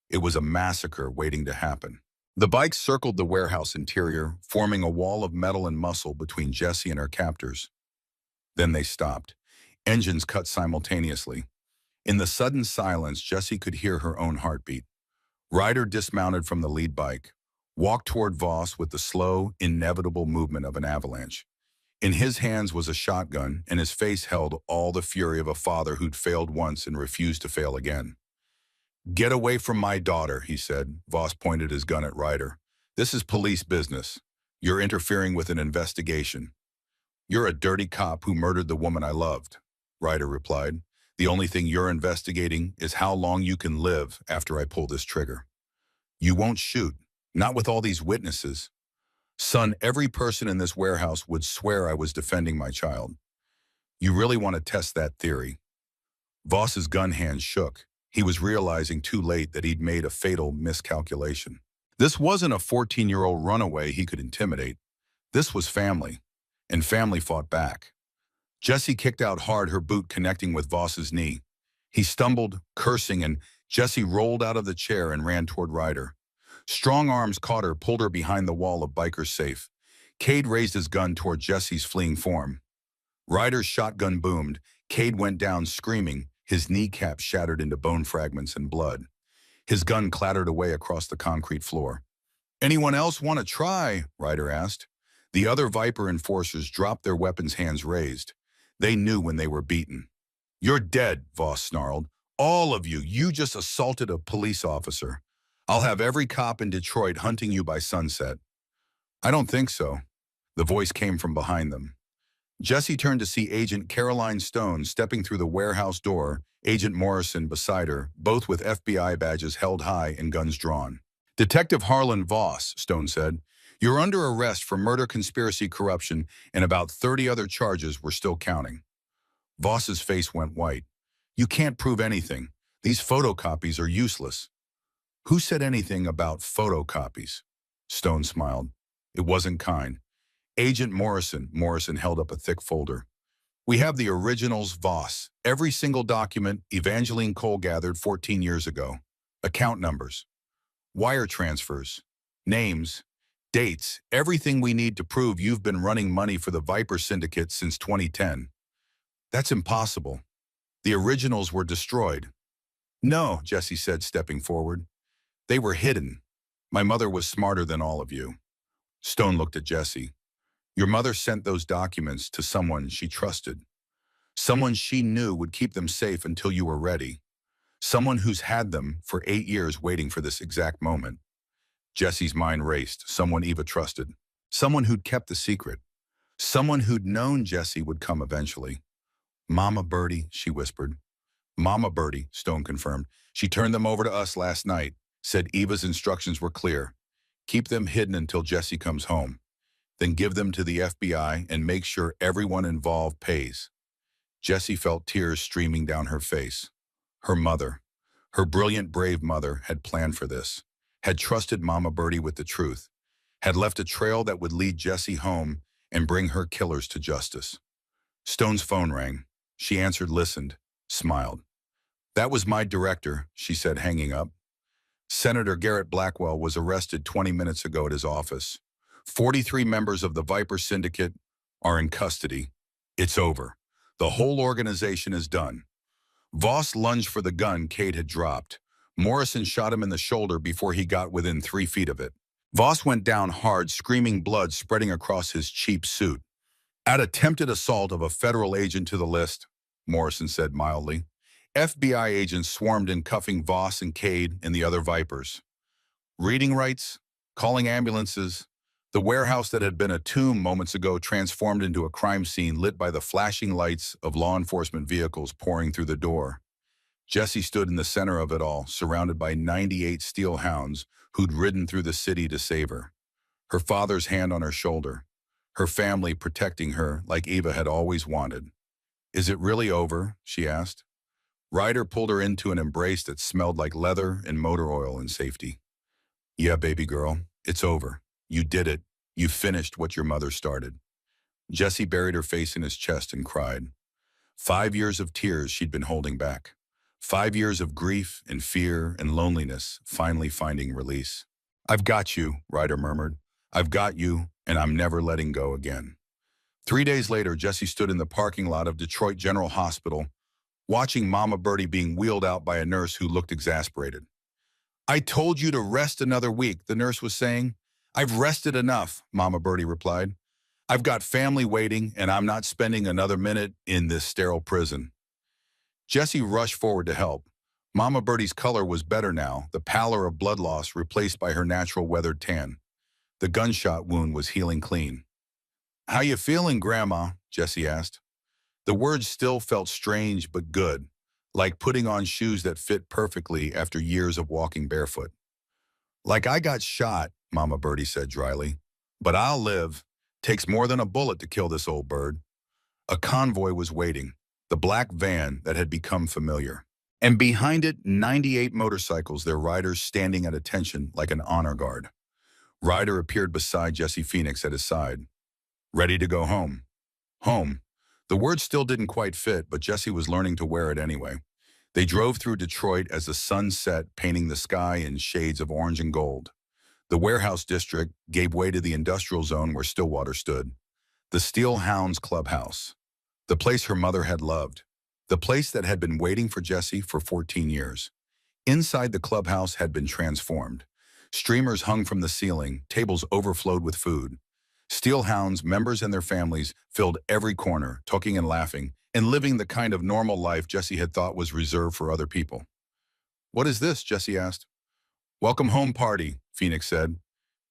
It was a massacre waiting to happen. The bikes circled the warehouse interior, forming a wall of metal and muscle between Jessie and her captors. Then they stopped. Engines cut simultaneously. In the sudden silence, Jessie could hear her own heartbeat. Ryder dismounted from the lead bike, walked toward Voss with the slow, inevitable movement of an avalanche. In his hands was a shotgun, and his face held all the fury of a father who'd failed once and refused to fail again. Get away from my daughter, he said. Voss pointed his gun at Ryder. This is police business. You're interfering with an investigation. You're a dirty cop who murdered the woman I loved, Ryder replied. The only thing you're investigating is how long you can live after I pull this trigger. You won't shoot, not with all these witnesses. Son, every person in this warehouse would swear I was defending my child. You really want to test that theory? Voss's gun hand shook. He was realizing too late that he'd made a fatal miscalculation. This wasn't a 14-year-old runaway he could intimidate. This was family, and family fought back. Jessie kicked out hard, her boot connecting with Voss's knee. He stumbled, cursing, and Jessie rolled out of the chair and ran toward Ryder. Strong arms caught her, pulled her behind the wall of Biker's safe. Cade raised his gun toward Jessie's fleeing form. Ryder's shotgun boomed. Cade went down screaming, his kneecap shattered into bone fragments and blood. His gun clattered away across the concrete floor. Anyone else want to try? Ryder asked. The other Viper enforcers dropped their weapons, hands raised. They knew when they were beaten. You're dead, Voss snarled. All of you, you just assaulted a police officer. I'll have every cop in Detroit hunting you by sunset. I don't think so. The voice came from behind them. Jessie turned to see Agent Caroline Stone stepping through the warehouse door, Agent Morrison beside her, both with FBI badges held high and guns drawn. Detective Harlan Voss, Stone said, you're under arrest for murder, conspiracy, corruption, and about 30 other charges we're still counting. Voss's face went white. You can't prove anything. These photocopies are useless. Who said anything about photocopies? Stone smiled. It wasn't kind. Agent Morrison held up a thick folder. We have the originals, Voss. Every single document Evangeline Cole gathered 14 years ago. Account numbers. Wire transfers. Names. Dates. Everything we need to prove you've been running money for the Viper Syndicate since 2010. That's impossible. The originals were destroyed. No, Jessie said, stepping forward. They were hidden. My mother was smarter than all of you. Stone looked at Jesse. Your mother sent those documents to someone she trusted. Someone she knew would keep them safe until you were ready. Someone who's had them for 8 years waiting for this exact moment. Jesse's mind raced. Someone Eva trusted. Someone who'd kept the secret. Someone who'd known Jesse would come eventually. Mama Birdie, she whispered. Mama Birdie, Stone confirmed. She turned them over to us last night, said Eva's instructions were clear. Keep them hidden until Jesse comes home. Then give them to the FBI and make sure everyone involved pays. Jessie felt tears streaming down her face. Her mother, her brilliant, brave mother, had planned for this, had trusted Mama Birdie with the truth, had left a trail that would lead Jessie home and bring her killers to justice. Stone's phone rang. She answered, listened, smiled. That was my director, she said, hanging up. Senator Garrett Blackwell was arrested 20 minutes ago at his office. 43 members of the Viper Syndicate are in custody. It's over. The whole organization is done. Voss lunged for the gun Cade had dropped. Morrison shot him in the shoulder before he got within 3 feet of it. Voss went down hard, screaming, blood spreading across his cheap suit. Add attempted assault of a federal agent to the list, Morrison said mildly. FBI agents swarmed in, cuffing Voss and Cade and the other Vipers. Reading rights, calling ambulances. The warehouse that had been a tomb moments ago transformed into a crime scene lit by the flashing lights of law enforcement vehicles pouring through the door. Jesse stood in the center of it all, surrounded by 98 steel hounds who'd ridden through the city to save her. Her father's hand on her shoulder, her family protecting her like Eva had always wanted. Is it really over? She asked. Ryder pulled her into an embrace that smelled like leather and motor oil and safety. Yeah, baby girl, it's over. You did it. You finished what your mother started. Jessie buried her face in his chest and cried. 5 years of tears she'd been holding back. 5 years of grief and fear and loneliness finally finding release. I've got you, Ryder murmured. I've got you, and I'm never letting go again. 3 days later, Jessie stood in the parking lot of Detroit General Hospital, watching Mama Birdie being wheeled out by a nurse who looked exasperated. I told you to rest another week, the nurse was saying. I've rested enough, Mama Birdie replied. I've got family waiting, and I'm not spending another minute in this sterile prison. Jessie rushed forward to help. Mama Birdie's color was better now, the pallor of blood loss replaced by her natural weathered tan. The gunshot wound was healing clean. How you feeling, Grandma? Jessie asked. The words still felt strange but good, like putting on shoes that fit perfectly after years of walking barefoot. Like I got shot, Mama Birdie said dryly. But I'll live. Takes more than a bullet to kill this old bird. A convoy was waiting, the black van that had become familiar. And behind it, 98 motorcycles, their riders standing at attention like an honor guard. Ryder appeared beside Jesse Phoenix at his side. Ready to go home. Home. The word still didn't quite fit, but Jesse was learning to wear it anyway. They drove through Detroit as the sun set, painting the sky in shades of orange and gold. The warehouse district gave way to the industrial zone where Stillwater stood. The Steel Hounds Clubhouse. The place her mother had loved. The place that had been waiting for Jesse for 14 years. Inside the clubhouse had been transformed. Streamers hung from the ceiling, tables overflowed with food. Steel Hounds, members and their families, filled every corner, talking and laughing, and living the kind of normal life Jesse had thought was reserved for other people. What is this? Jesse asked. Welcome home party, Phoenix said.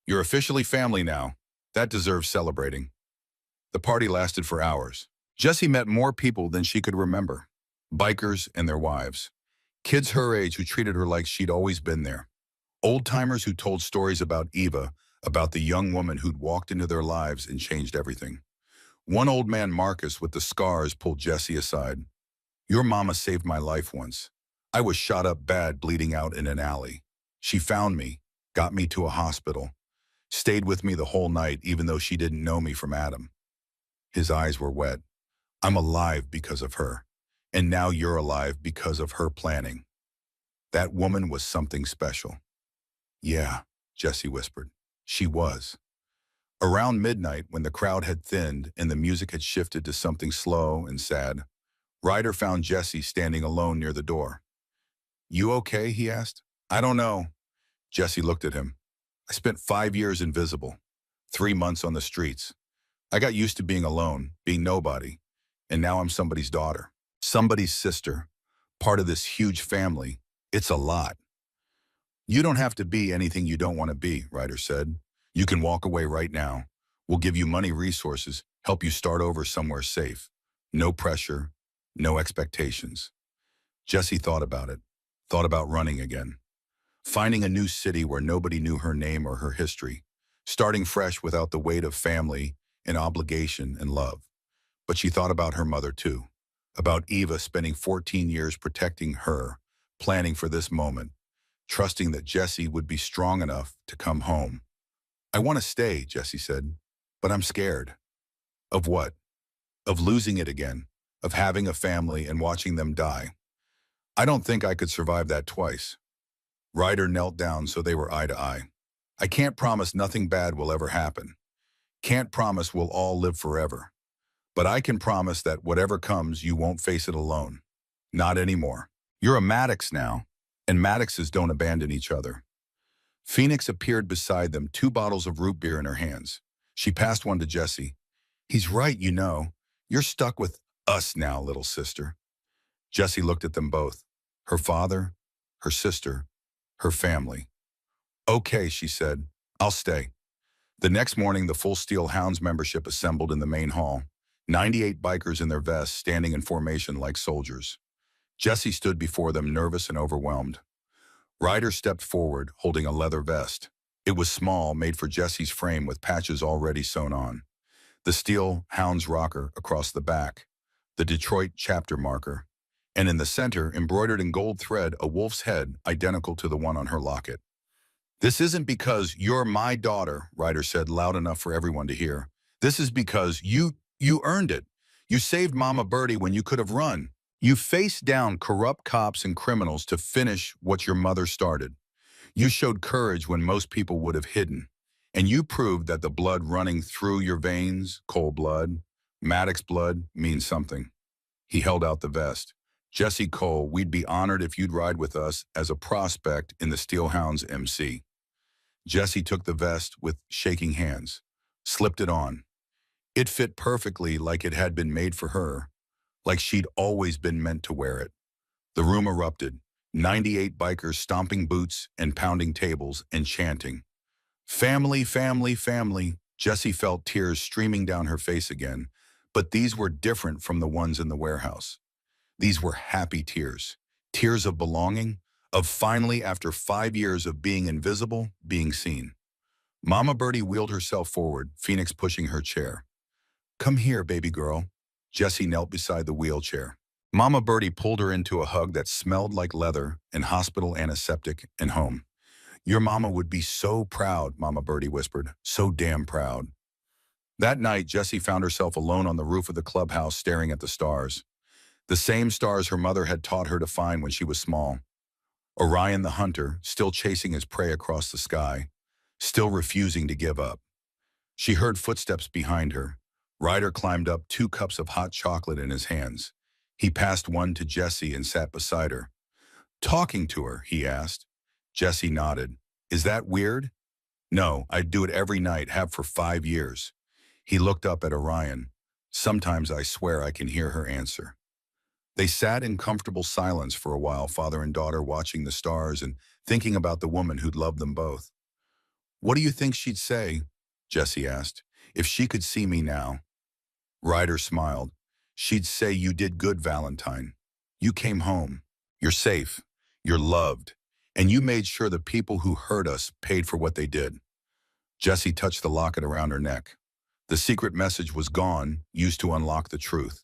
You're officially family now. That deserves celebrating. The party lasted for hours. Jesse met more people than she could remember. Bikers and their wives. Kids her age who treated her like she'd always been there. Old-timers who told stories about Eva, about the young woman who'd walked into their lives and changed everything. One old man, Marcus, with the scars, pulled Jesse aside. Your mama saved my life once. I was shot up bad, bleeding out in an alley. She found me, got me to a hospital, stayed with me the whole night even though she didn't know me from Adam. His eyes were wet. I'm alive because of her, and now you're alive because of her planning. That woman was something special. Yeah, Jesse whispered. She was. Around midnight, when the crowd had thinned and the music had shifted to something slow and sad, Ryder found Jesse standing alone near the door. You okay? He asked. I don't know. Jesse looked at him. I spent 5 years invisible, 3 months on the streets. I got used to being alone, being nobody, and now I'm somebody's daughter, somebody's sister, part of this huge family. It's a lot. You don't have to be anything you don't want to be, Ryder said. You can walk away right now. We'll give you money, resources, help you start over somewhere safe. No pressure, no expectations. Jesse thought about it, thought about running again. Finding a new city where nobody knew her name or her history, starting fresh without the weight of family and obligation and love. But she thought about her mother too, about Eva spending 14 years protecting her, planning for this moment, trusting that Jesse would be strong enough to come home. I want to stay, Jesse said, but I'm scared. Of what? Of losing it again, of having a family and watching them die. I don't think I could survive that twice. Ryder knelt down so they were eye to eye. I can't promise nothing bad will ever happen. Can't promise we'll all live forever. But I can promise that whatever comes, you won't face it alone. Not anymore. You're a Maddox now, and Maddoxes don't abandon each other. Phoenix appeared beside them, 2 bottles of root beer in her hands. She passed one to Jesse. He's right, you know. You're stuck with us now, little sister. Jesse looked at them both. Her father, her sister, her family. Okay, she said. I'll stay. The next morning, the full Steel Hounds membership assembled in the main hall. 98 bikers in their vests, standing in formation like soldiers. Jesse stood before them, nervous and overwhelmed. Ryder stepped forward, holding a leather vest. It was small, made for Jesse's frame with patches already sewn on. The Steel Hounds rocker across the back, the Detroit chapter marker, and in the center, embroidered in gold thread, a wolf's head identical to the one on her locket. This isn't because you're my daughter, Ryder said loud enough for everyone to hear. This is because you earned it. You saved Mama Birdie when you could have run. You faced down corrupt cops and criminals to finish what your mother started. You showed courage when most people would have hidden. And you proved that the blood running through your veins, Cole blood, Maddox blood, means something. He held out the vest. Jesse Cole, we'd be honored if you'd ride with us as a prospect in the Steel Hounds MC. Jesse took the vest with shaking hands, slipped it on. It fit perfectly, like it had been made for her, like she'd always been meant to wear it. The room erupted, 98 bikers stomping boots and pounding tables and chanting. Family, family, family. Jesse felt tears streaming down her face again, but these were different from the ones in the warehouse. These were happy tears, tears of belonging, of finally, after 5 years of being invisible, being seen. Mama Birdie wheeled herself forward, Phoenix pushing her chair. Come here, baby girl. Jesse knelt beside the wheelchair. Mama Birdie pulled her into a hug that smelled like leather and hospital antiseptic and home. Your mama would be so proud, Mama Birdie whispered, so damn proud. That night, Jessie found herself alone on the roof of the clubhouse staring at the stars. The same stars her mother had taught her to find when she was small. Orion the hunter, still chasing his prey across the sky, still refusing to give up. She heard footsteps behind her. Ryder climbed up, 2 cups of hot chocolate in his hands. He passed one to Jessie and sat beside her. Talking to her, he asked. Jessie nodded. Is that weird? No, I'd do it every night, have for 5 years. He looked up at Orion. Sometimes I swear I can hear her answer. They sat in comfortable silence for a while, father and daughter, watching the stars and thinking about the woman who'd loved them both. What do you think she'd say? Jessie asked. If she could see me now. Ryder smiled. She'd say, you did good, Valentine. You came home. You're safe. You're loved. And you made sure the people who hurt us paid for what they did. Jessie touched the locket around her neck. The secret message was gone, used to unlock the truth.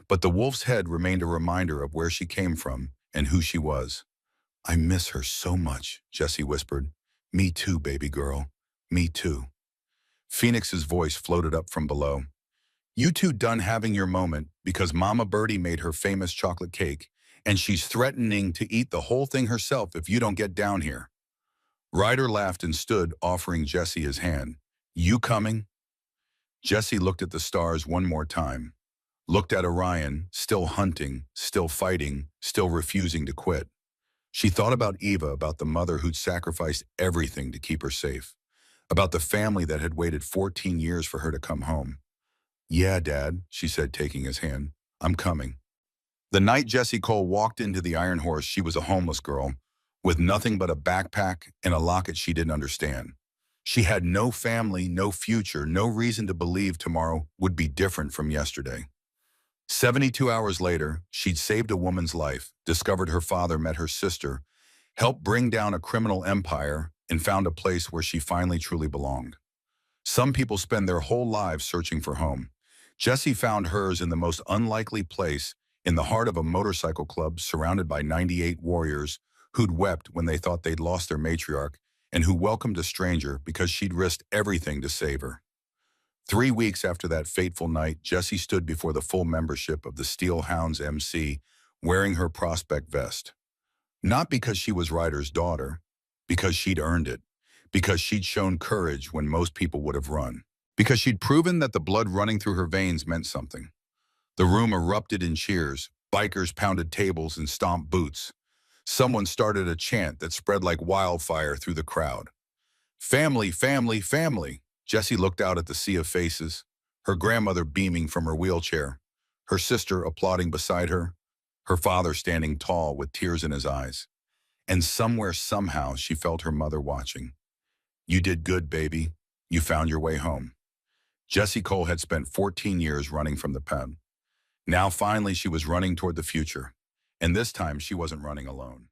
But the wolf's head remained a reminder of where she came from and who she was. I miss her so much, Jessie whispered. Me too, baby girl. Me too. Phoenix's voice floated up from below. You two done having your moment because Mama Birdie made her famous chocolate cake, and she's threatening to eat the whole thing herself if you don't get down here. Ryder laughed and stood, offering Jessie his hand. You coming? Jessie looked at the stars one more time. Looked at Orion, still hunting, still fighting, still refusing to quit. She thought about Eva, about the mother who'd sacrificed everything to keep her safe. about the family that had waited 14 years for her to come home. "Yeah, Dad," she said, taking his hand. "I'm coming." The night Jessie Cole walked into the Iron Horse, she was a homeless girl with nothing but a backpack and a locket she didn't understand. She had no family, no future, no reason to believe tomorrow would be different from yesterday. 72 hours later, she'd saved a woman's life, discovered her father met her sister, helped bring down a criminal empire, and found a place where she finally truly belonged. Some people spend their whole lives searching for home. Jessie found hers in the most unlikely place, in the heart of a motorcycle club surrounded by 98 warriors who'd wept when they thought they'd lost their matriarch and who welcomed a stranger because she'd risked everything to save her. 3 weeks after that fateful night, Jessie stood before the full membership of the Steel Hounds MC, wearing her prospect vest. Not because she was Ryder's daughter, because she'd earned it, because she'd shown courage when most people would have run, because she'd proven that the blood running through her veins meant something. The room erupted in cheers. Bikers pounded tables and stomped boots. Someone started a chant that spread like wildfire through the crowd. "Family, family, family." Jessie looked out at the sea of faces, her grandmother beaming from her wheelchair, her sister applauding beside her, her father standing tall with tears in his eyes. And somewhere, somehow, she felt her mother watching. "You did good, baby. You found your way home." Jessie Cole had spent 14 years running from the pen. Now finally she was running toward the future. And this time she wasn't running alone.